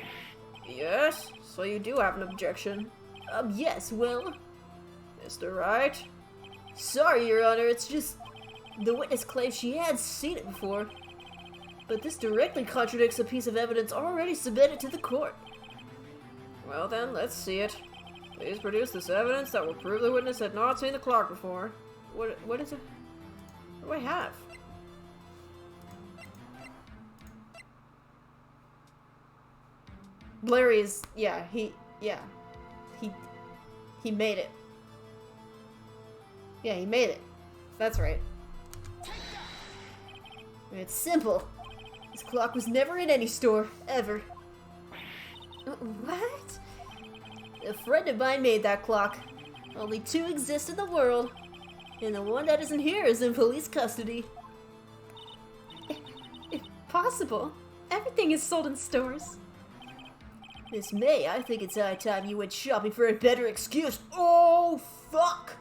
Yes? So you do have an objection? Yes, well... Mr. Wright? Sorry, Your Honor, it's just... The witness claims she had seen it before. But this directly contradicts a piece of evidence already submitted to the court. Well then, let's see it. Please produce this evidence that will prove the witness had not seen the clock before. What is it? What do I have? Larry is, he made it. Yeah, he made it. That's right. It's simple. This clock was never in any store, ever. What? A friend of mine made that clock. Only 2 exist in the world, and the one that isn't here is in police custody. Impossible. Everything is sold in stores. Miss May, I think it's high time you went shopping for a better excuse. Oh, fuck!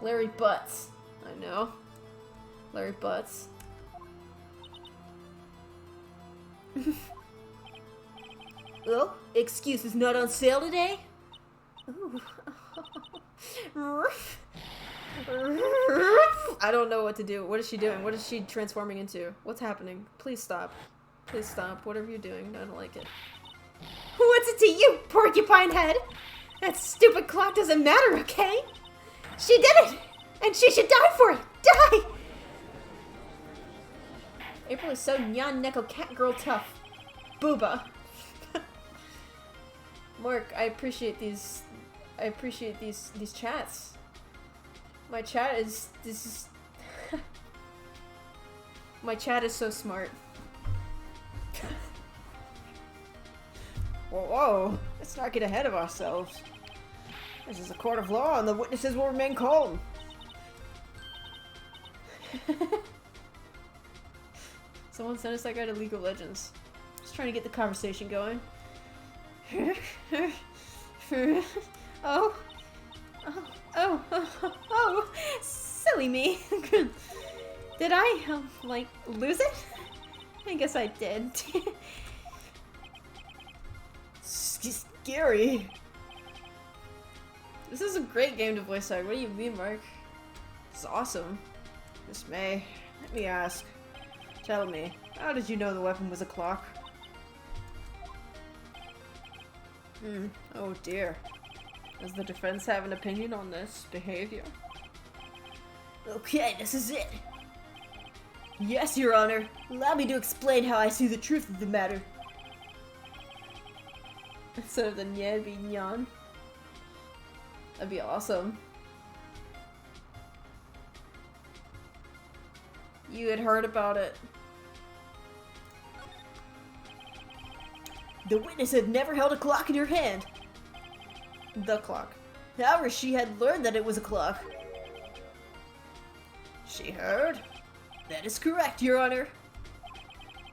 Larry Butts. I know. Larry Butts. Oh, excuse is not on sale today? Ooh. I don't know what to do. What is she doing? What is she transforming into? What's happening? Please stop. Please stop. Whatever you're doing, I don't like it. What's it to you, porcupine head? That stupid clock doesn't matter, okay? She did it! And she should die for it! Die! April is so nyan Neko cat girl tough. Booba. Mark, I appreciate these chats. My chat is my chat is so smart. Whoa, whoa, let's not get ahead of ourselves. This is a court of law and the witnesses will remain calm. Someone sent us that guy to League of Legends. Just trying to get the conversation going. Oh, silly me. Did I, like, lose it? I guess I did. Scary. This is a great game to voice act. What do you mean, Mark? This is awesome. Miss May, let me ask. Tell me, how did you know the weapon was a clock? Oh dear. Does the defense have an opinion on this behavior? Okay, this is it. Yes, Your Honor. Allow me to explain how I see the truth of the matter. Instead of the nyan be nyan. That'd be awesome. You had heard about it. The witness had never held a clock in her hand. The clock. However, she had learned that it was a clock. She heard? That is correct, Your Honor.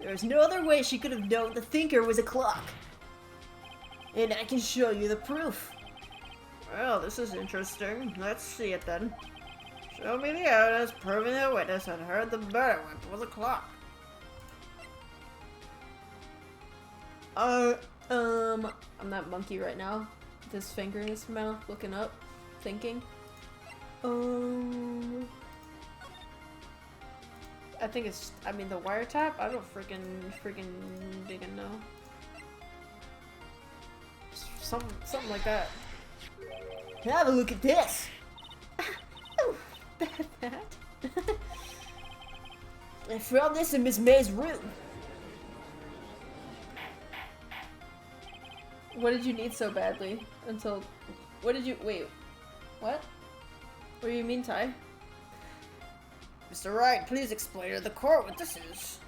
There is no other way she could have known the thinker was a clock. And I can show you the proof. Well, this is interesting. Let's see it then. Show me the evidence proving the witness had heard the murder weapon was a clock. I'm that monkey right now. With his finger in his mouth, looking up, thinking. I think it's, I mean, the wiretap? I don't freaking know. Something like that. Have a look at this. Oh, that. I found this in Miss May's room. What did you need so badly? Until, what did you, wait, what? What do you mean, Ty? Mr. Wright, please explain to the court what this is.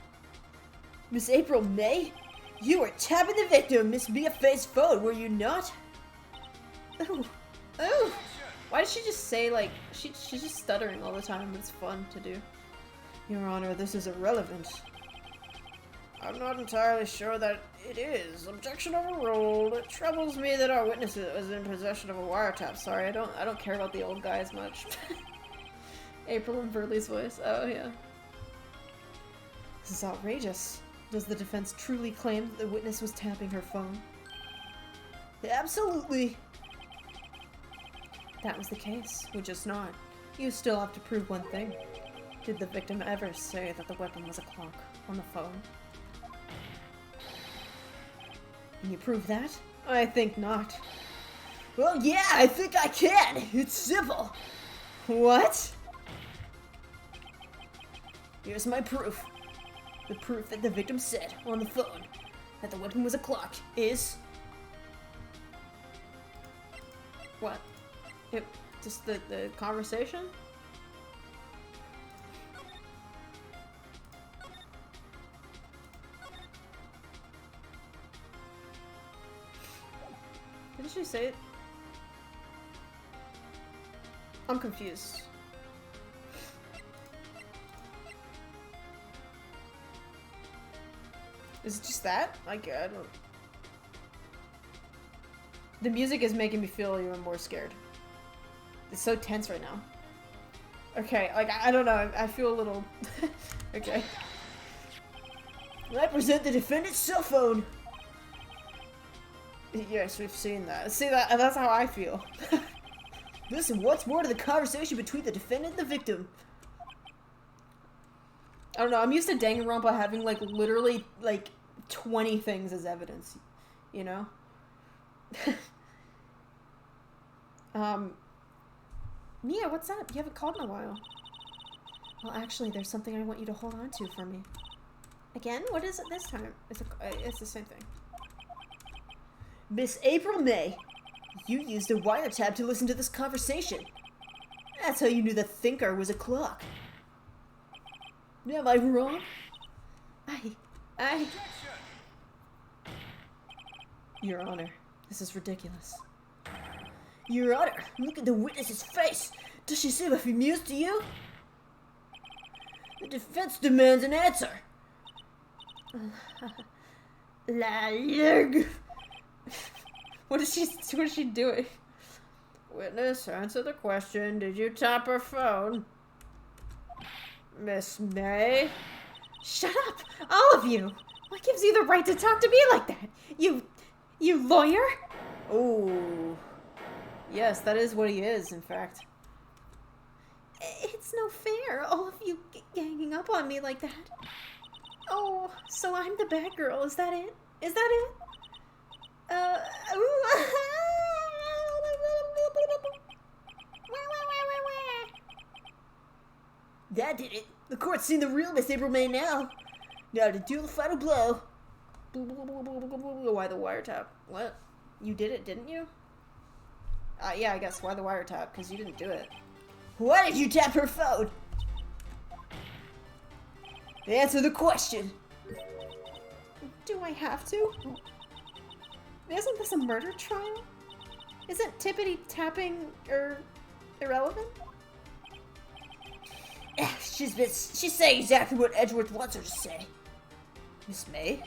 Miss April May? You were tapping the victim, Miss Mia Faye's phone, were you not? Oh! Why did she just say, like, she's just stuttering all the time, but it's fun to do. Your Honor, this is irrelevant. I'm not entirely sure that it is. Objection overruled. It troubles me that our witness is in possession of a wiretap. Sorry, I don't care about the old guy as much. April and Burley's voice. Oh, yeah. This is outrageous. Does the defense truly claim that the witness was tapping her phone? Absolutely. That was the case, which is not. You still have to prove one thing. Did the victim ever say that the weapon was a clock on the phone? Can you prove that? I think not. Well, yeah, I think I can. It's simple. What? Here's my proof. The proof that the victim said on the phone that the weapon was a clock is... What? Just the conversation? Didn't she say it? I'm confused. Is it just that? Like, I don't... The music is making me feel even more scared. It's so tense right now. Okay, like, I don't know. I feel a little... Okay. I present the defendant's cell phone. Yes, we've seen that. See, that's how I feel. Listen, what's more to the conversation between the defendant and the victim? I don't know, I'm used to Danganronpa having, like, literally, like, 20 things as evidence, you know? Mia, what's up? You haven't called in a while. Well, actually, there's something I want you to hold on to for me. Again? What is it this time? It's the same thing. Miss April May, you used a wiretap to listen to this conversation. That's how you knew the thinker was a clock. Am I wrong? Your Honor, this is ridiculous. Your Honor, look at the witness's face. Does she seem amused to you? The defense demands an answer. La lurg. What is she doing? Witness, answer the question. Did you tap her phone? Miss May? Shut up, all of you. What gives you the right to talk to me like that? You lawyer? Oh. Yes, that is what he is, in fact. It's no fair, all of you ganging up on me like that. Oh, so I'm the bad girl, is that it? Is that it? That did it. The court's seen the real Miss April May now. Now to deal the final blow. Why the wiretap? What? You did it, didn't you? Yeah, I guess. Why the wiretap? Because you didn't do it. Why did you tap her phone? Answer the question. Do I have to? Isn't this a murder trial? Isn't tippity tapping irrelevant? She's saying exactly what Edgeworth wants her to say. Miss May,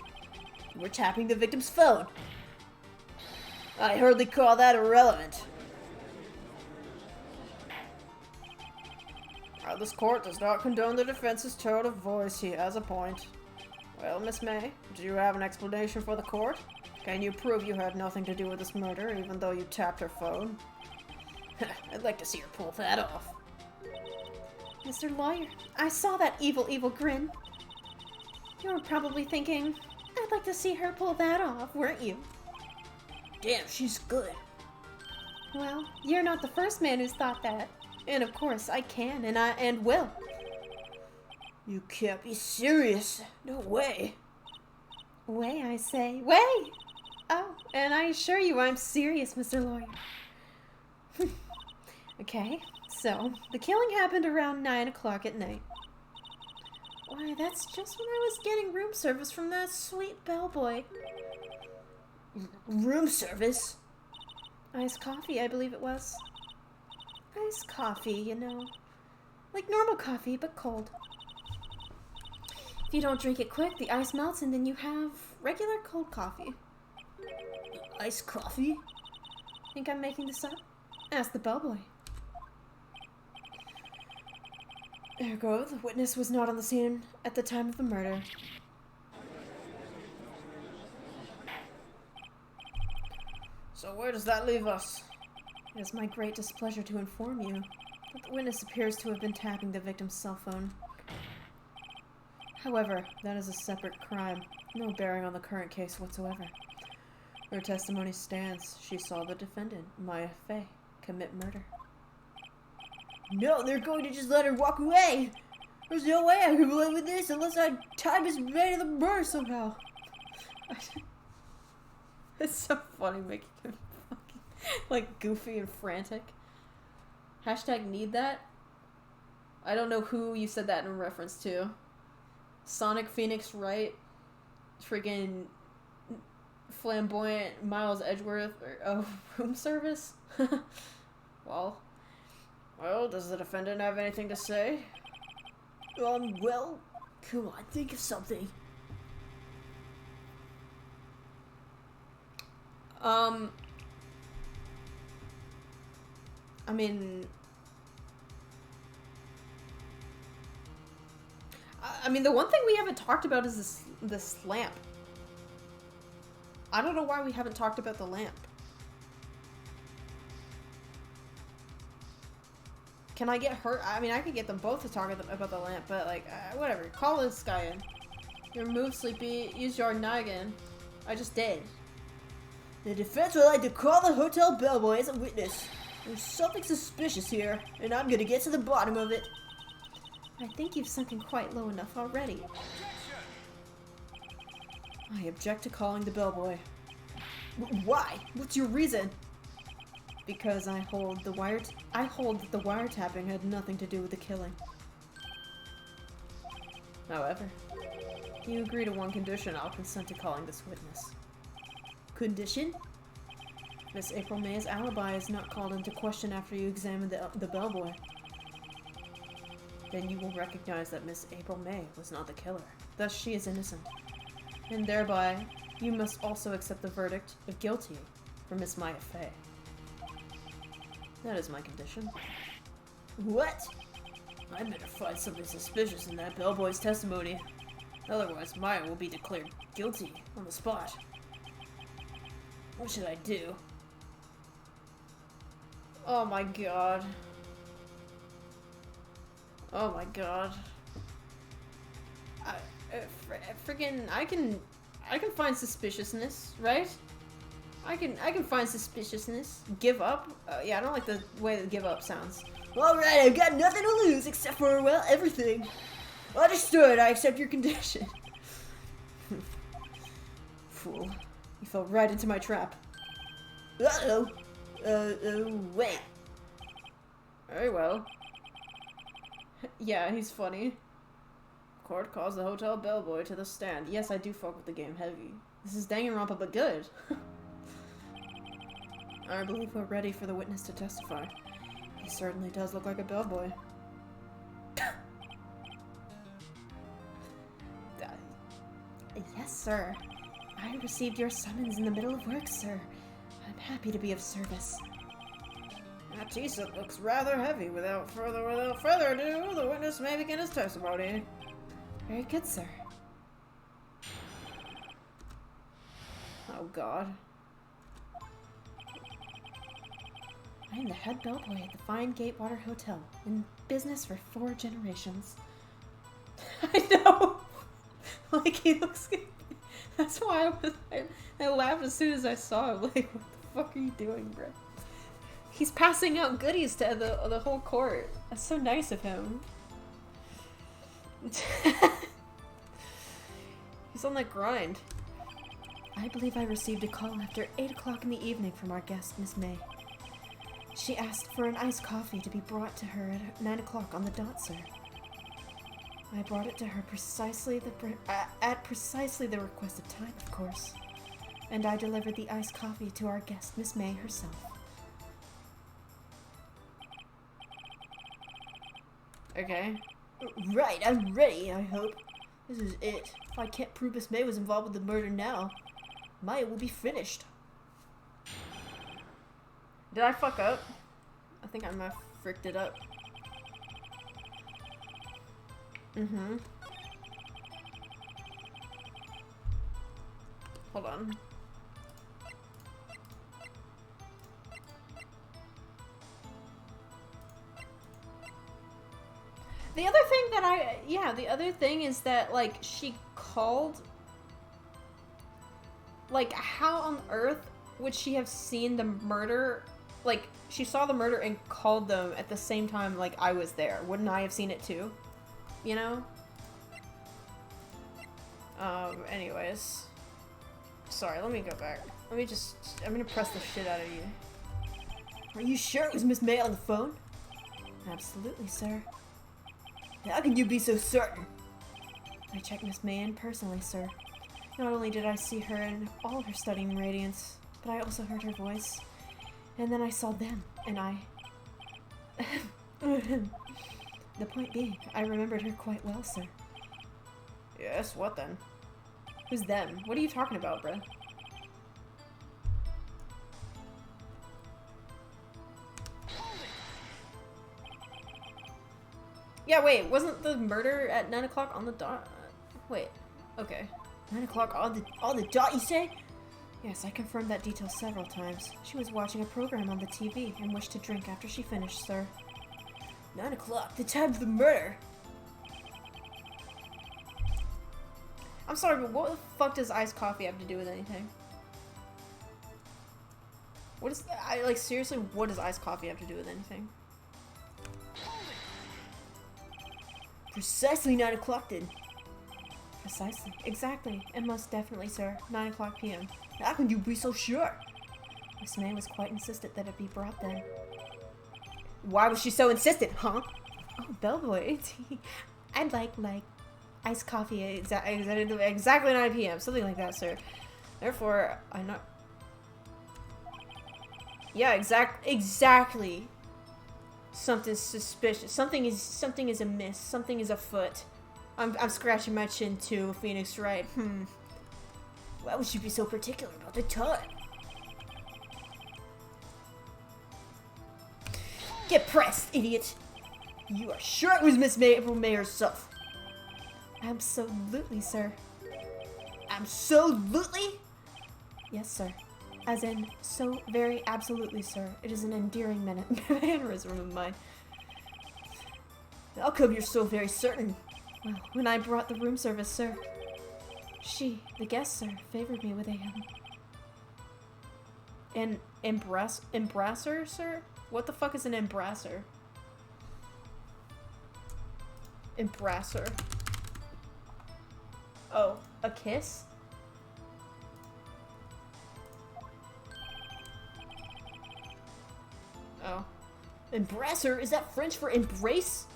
you were tapping the victim's phone. I hardly call that irrelevant. This court does not condone the defense's tone of voice. He has a point. Well, Miss May, do you have an explanation for the court? Can you prove you had nothing to do with this murder, even though you tapped her phone? I'd like to see her pull that off. Mr. Lawyer, I saw that evil, evil grin. You were probably thinking, I'd like to see her pull that off, weren't you? Damn, she's good. Well, you're not the first man who's thought that. And of course, I can, and will. You can't be serious. No way. Way, I say. Way! Oh, and I assure you I'm serious, Mr. Lawyer. Okay, so, the killing happened around 9 o'clock at night. Why, that's just when I was getting room service from that sweet bellboy. Room service? Iced coffee, I believe it was. Iced coffee, you know. Like normal coffee, but cold. If you don't drink it quick, the ice melts and then you have regular cold coffee. Iced coffee? Think I'm making this up? Ask the bellboy. Ergo, the witness was not on the scene at the time of the murder. So where does that leave us? It is my great displeasure to inform you that the witness appears to have been tapping the victim's cell phone. However, that is a separate crime, no bearing on the current case whatsoever. Her testimony stands. She saw the defendant, Maya Fey, commit murder. No, they're going to just let her walk away. There's no way I can live with this unless I tie Miss May to the murder somehow. It's so funny making him fucking, like, goofy and frantic. Hashtag need that. I don't know who you said that in reference to. Sonic Phoenix Wright. Friggin' flamboyant Miles Edgeworth. Room service? Well, does the defendant have anything to say? Well, come on, think of something. I mean, the one thing we haven't talked about is this lamp. I don't know why we haven't talked about the lamp. Can I get her? I mean, I could get them both to talk about the lamp, but, like, whatever. Call this guy in. Your move, Sleepy. Use your noggin. I just did. The defense would like to call the hotel bellboy as a witness. There's something suspicious here, and I'm gonna get to the bottom of it. I think you've sunken quite low enough already. I object to calling the bellboy. Why? What's your reason? Because I hold that the wiretapping had nothing to do with the killing. However, you agree to one condition. I'll consent to calling this witness. Condition? Miss April May's alibi is not called into question after you examine the bellboy. Then you will recognize that Miss April May was not the killer. Thus, she is innocent. And thereby, you must also accept the verdict of guilty for Miss Maya Fey. That is my condition. What? I better find something suspicious in that bellboy's testimony. Otherwise, Maya will be declared guilty on the spot. What should I do? Oh my god. Oh my god. I can find suspiciousness, right? I can find suspiciousness. Give up? Yeah, I don't like the way that give up sounds. Alright, I've got nothing to lose except for, well, everything. Understood, I accept your condition. Fool. You fell right into my trap. Uh-oh. Wait. Very well. Yeah, he's funny. Court calls the hotel bellboy to the stand. Yes, I do fuck with the game heavy. This is Danganronpa, but good. I believe we're ready for the witness to testify. He certainly does look like a bellboy. Yes, sir. I received your summons in the middle of work, sir. I'm happy to be of service. That T-shirt looks rather heavy. Without further ado, the witness may begin his testimony. Very good, sir. Oh god. I am the head bellboy at the Fine Gatewater Hotel, in business for 4 generations. I know! Like, he looks good. That's why I laughed as soon as I saw him. Like, what the fuck are you doing, bro? He's passing out goodies to the whole court. That's so nice of him. He's on that grind. I believe I received a call after 8 o'clock in the evening from our guest, Miss May. She asked for an iced coffee to be brought to her at 9 o'clock on the dot, sir. I brought it to her at precisely the requested time, of course. And I delivered the iced coffee to our guest, Miss May herself. Okay. Right, I'm ready, I hope. This is it. If I can't prove Miss May was involved with the murder now, Maya will be finished. Did I fuck up? I think I might have fricked it up. Mm-hmm. Hold on. The other thing that the other thing is that, like, she called, like, how on earth would she have seen the murder? Like, she saw the murder and called them at the same time, like, I was there. Wouldn't I have seen it too? You know? Anyways. Sorry, let me go back. I'm gonna press the shit out of you. Are you sure it was Miss May on the phone? Absolutely, sir. How can you be so certain? I checked Miss May in personally, sir. Not only did I see her in all her stunning radiance, but I also heard her voice. And then I saw them, and I... The point being, I remembered her quite well, sir. Yes, what then? Who's them? What are you talking about, bruh? Yeah, wait, wasn't the murder at 9 o'clock on the dot? Wait, okay. 9 o'clock on the dot, you say? Yes, I confirmed that detail several times. She was watching a program on the TV and wished to drink after she finished, sir. 9 o'clock, the time of the murder. I'm sorry, but what the fuck does iced coffee have to do with anything? What is... like, seriously, what does iced coffee have to do with anything? Precisely 9 o'clock then. Precisely. Exactly. And most definitely, sir. 9 o'clock p.m. How can you be so sure? Miss May was quite insistent that it be brought then. Why was she so insistent, huh? Oh, bellboy. I'd like iced coffee Exactly 9 p.m. Something like that, sir. Therefore, I'm not... Yeah, exactly. Something's suspicious. Something is amiss. Something is afoot. I'm scratching my chin too, Phoenix Wright. Why would she be so particular about the time? Get pressed, idiot! You are sure it was Miss May herself? Absolutely, sir. Absolutely? Yes, sir. As in, so very absolutely, sir. It is an endearing mannerism of mine. How come you're so very certain? Well, when I brought the room service, sir, she, the guest, sir, favored me with An embrasser, sir? What the fuck is an embrasser? Embrasser. Oh, a kiss? Oh. Embrasser? Is that French for embrace?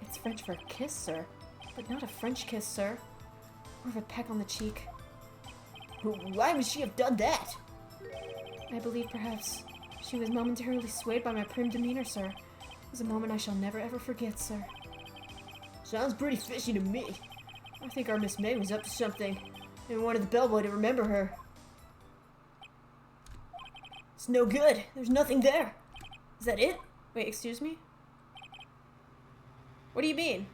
It's French for kiss, sir. But not a French kiss, sir. More of a peck on the cheek. Why would she have done that? I believe perhaps she was momentarily swayed by my prim demeanor, sir. It was a moment I shall never ever forget, sir. Sounds pretty fishy to me. I think our Miss May was up to something and wanted the bellboy to remember her. It's no good. There's nothing there. Is that it? Wait, excuse me? What do you mean?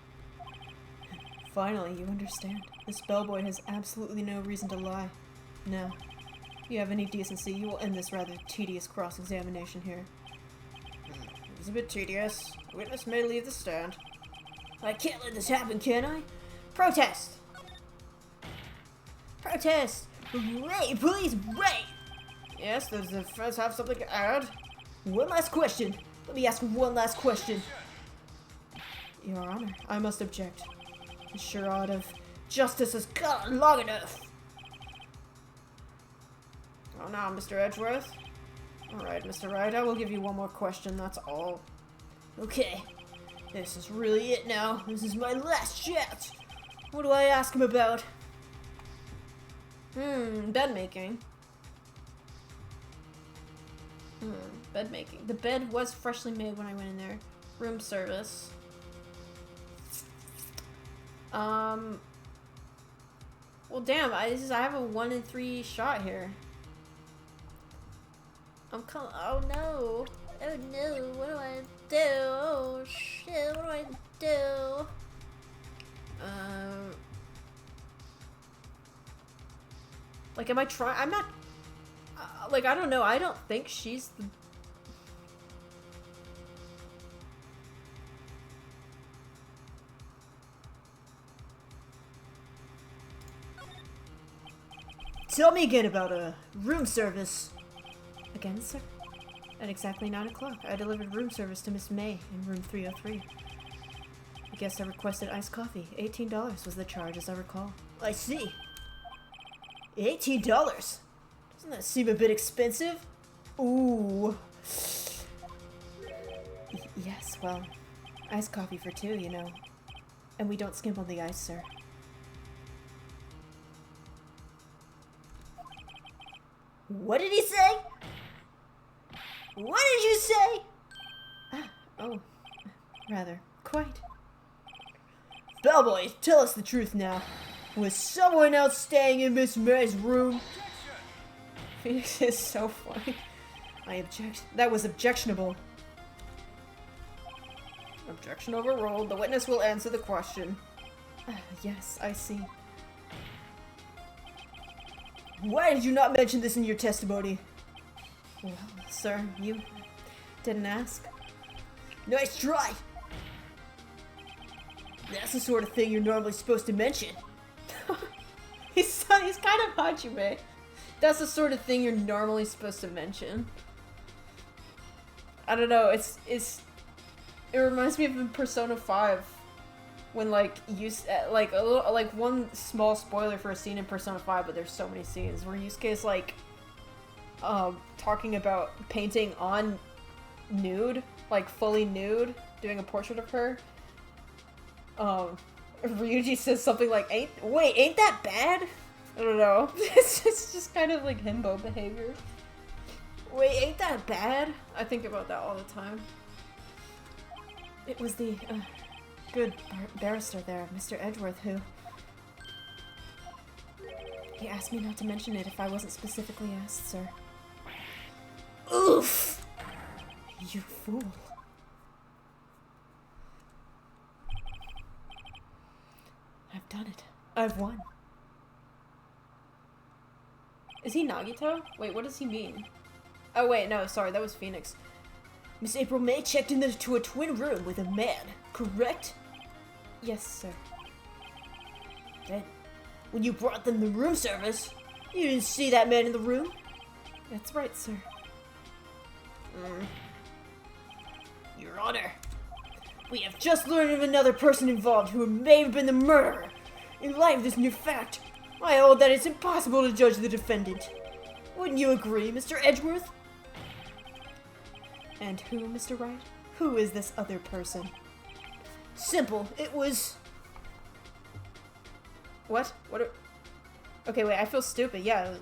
Finally, you understand. This bellboy has absolutely no reason to lie. Now, if you have any decency, you will end this rather tedious cross-examination here. It's a bit tedious. The witness may leave the stand. I can't let this happen, can I? Protest! Protest! Ray, please, Ray! Yes, does the defense have something to add? One last question. Let me ask one last question. Your Honor, I must object. The charade of justice has gone on long enough. Oh, now, Mr. Edgeworth. Alright, Mr. Wright, I will give you one more question, that's all. Okay. This is really it now. This is my last chance. What do I ask him about? Bed making. Bed making. The bed was freshly made when I went in there. Room service. Well, damn, I have a 1 in 3 shot here. Oh no. Oh no, what do I do? Oh shit, what do I do? Like, am I trying? I'm not, like, I don't know. I don't think she's the... Tell me again about room service. Again, sir? At exactly 9 o'clock, I delivered room service to Miss May in room 303. The guest I requested iced coffee. $18 was the charge, as I recall. I see. $18? Doesn't that seem a bit expensive? Ooh. Yes, well, iced coffee for 2, you know. And we don't skimp on the ice, sir. What did he say? What did you say? Oh, rather, quite. Bellboy, tell us the truth now. Was someone else staying in Miss May's room? Phoenix is so funny. I object. That was objectionable. Objection overruled. The witness will answer the question. Yes, I see. Why did you not mention this in your testimony? Well, sir, you didn't ask. Nice try! That's the sort of thing you're normally supposed to mention. he's kind of Hajime. That's the sort of thing you're normally supposed to mention. I don't know, it reminds me of in Persona 5. When, like, one small spoiler for a scene in Persona 5, but there's so many scenes, where Yusuke's, like, talking about painting on nude, like, fully nude, doing a portrait of her. Ryuji says something like, ain't that bad? I don't know. It's just kind of like himbo behavior. Wait, ain't that bad? I think about that all the time. It was the, good barrister there, Mr. Edgeworth, who... He asked me not to mention it if I wasn't specifically asked, sir. Oof! You fool. I've done it. I've won. Is he Nagito? Wait, what does he mean? Oh wait, no, sorry, that was Phoenix. Miss April May checked into a twin room with a man, correct? Yes, sir. Then, when you brought them the room service, you didn't see that man in the room? That's right, sir. Your Honor, we have just learned of another person involved who may have been the murderer. In light of this new fact, I hold that it's impossible to judge the defendant. Wouldn't you agree, Mr. Edgeworth? And who, Mr. Wright? Who is this other person? Simple. It was... What? Okay, wait, I feel stupid. Yeah.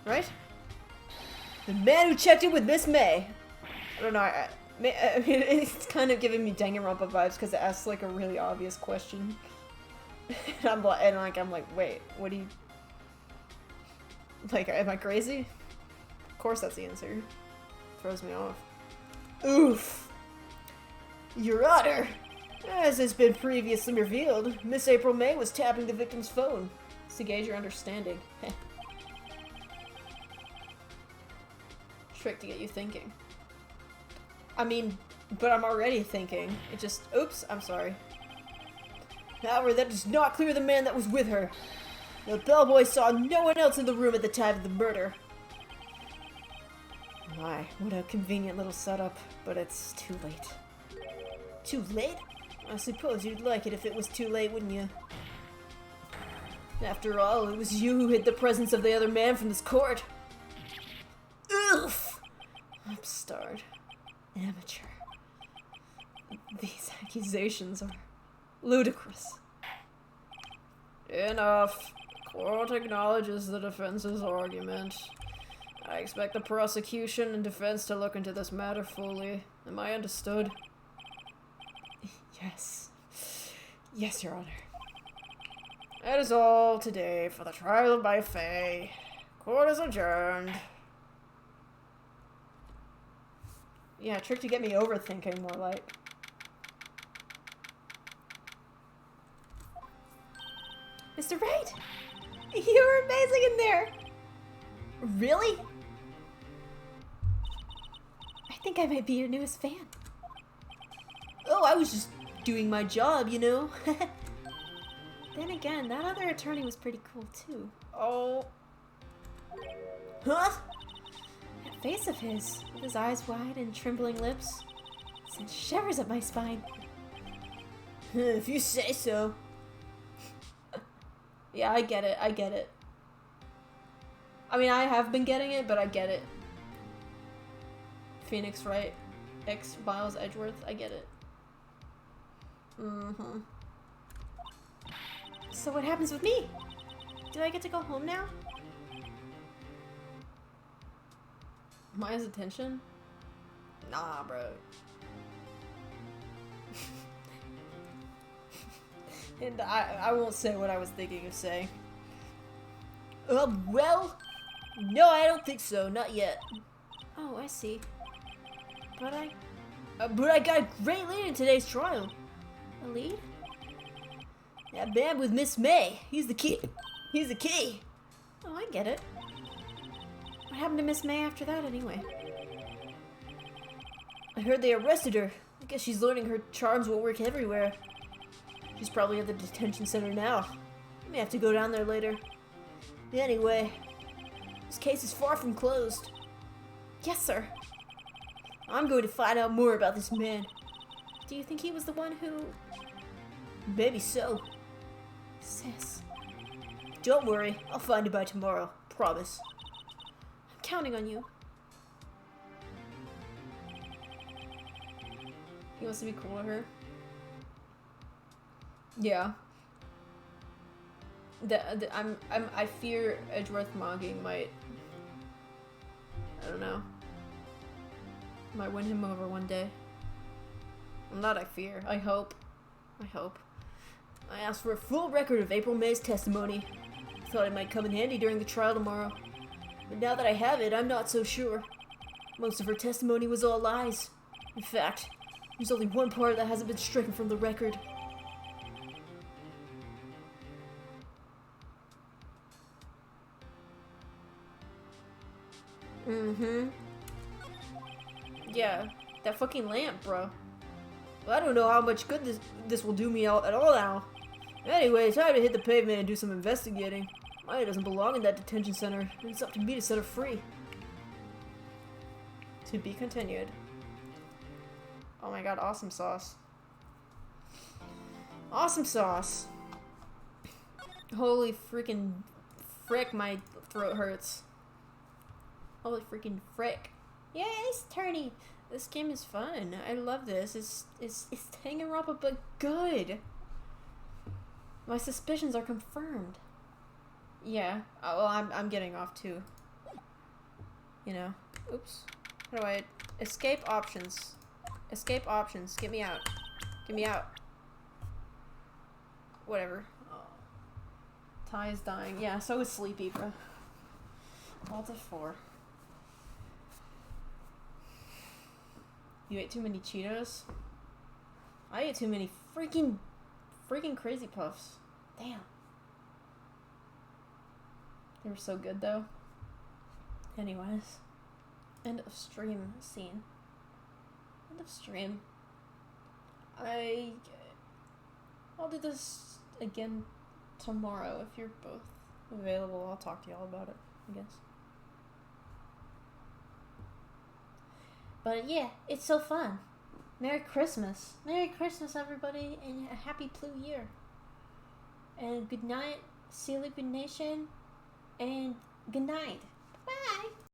Right? The man who checked in with Miss May. I don't know, I mean, it's kind of giving me Danganronpa vibes because it asks, like, a really obvious question. And I'm like, wait, what do you... Like, am I crazy? Of course that's the answer. Throws me off. Oof. Your Honor, as has been previously revealed, Miss April May was tapping the victim's phone. To gauge your understanding. Trick to get you thinking. I mean, but I'm already thinking. It just, oops, I'm sorry. However, that does not clear the man that was with her. The bellboy saw no one else in the room at the time of the murder. My, what a convenient little setup, but it's too late. Too late? I suppose you'd like it if it was too late, wouldn't you? After all, it was you who hid the presence of the other man from this court. Oof! Upstart. Amateur. These accusations are ludicrous. Enough. Court acknowledges the defense's argument. I expect the prosecution and defense to look into this matter fully. Am I understood? Yes. Yes, Your Honor. That is all today for the trial by Faye. Court is adjourned. Yeah, trick to get me overthinking, more like. Mr. Wright! You were amazing in there! Really? I think I might be your newest fan. Oh, I was just doing my job, you know? Then again, that other attorney was pretty cool too. Oh. Huh? That face of his, with his eyes wide and trembling lips, sent shivers up my spine. If you say so. Yeah, I get it. I get it. I mean, I have been getting it, but I get it. Phoenix Wright, X Miles Edgeworth, I get it. Mm-hmm. So what happens with me? Do I get to go home now? Maya's attention? Nah, bro. And I won't say what I was thinking of saying. Well, no, I don't think so, not yet. Oh, I see. But I got a great lead in today's trial. a lead? That man with Miss May, he's the key. He's the key. Oh, I get it. What happened to Miss May after that, anyway? I heard they arrested her. I guess she's learning her charms will work everywhere. She's probably at the detention center now. I may have to go down there later. Anyway, this case is far from closed. Yes, sir. I'm going to find out more about this man. Do you think he was the one who... Maybe so. Sis, Don't worry, I'll find you by tomorrow. Promise. I'm counting on you. He wants to be cool with her. Yeah. I fear Edgeworth Mogging might... I don't know. Might win him over one day. Not I fear. I hope. I hope. I asked for a full record of April May's testimony. Thought it might come in handy during the trial tomorrow. But now that I have it, I'm not so sure. Most of her testimony was all lies. In fact, there's only one part that hasn't been stricken from the record. Mm-hmm. Yeah, that fucking lamp, bro. Well, I don't know how much good this will do me at all now. Anyway, it's time to hit the pavement and do some investigating. Maya doesn't belong in that detention center, and it's up to me to set her free. To be continued. Oh my god, awesome sauce. Awesome sauce. Holy freaking frick, my throat hurts. Holy freaking frick. Yay, Ace Attorney! This game is fun. I love this. It's Danganronpa, but good. My suspicions are confirmed. Yeah. Oh, well, I'm getting off too. You know. Oops. How do I... Escape options. Escape options. Get me out. Get me out. Whatever. Oh. Ty is dying. Yeah, so is Sleepy, bro. All to 4. You ate too many Cheetos? I ate too many freaking Crazy Puffs. Damn. They were so good, though. Anyways. End of stream scene. End of stream. I'll do this again tomorrow. If you're both available, I'll talk to y'all about it, I guess. But yeah, it's so fun. Merry Christmas. Merry Christmas, everybody, and a happy Blue Year. And good night, Silly Good Nation, and good night. Bye.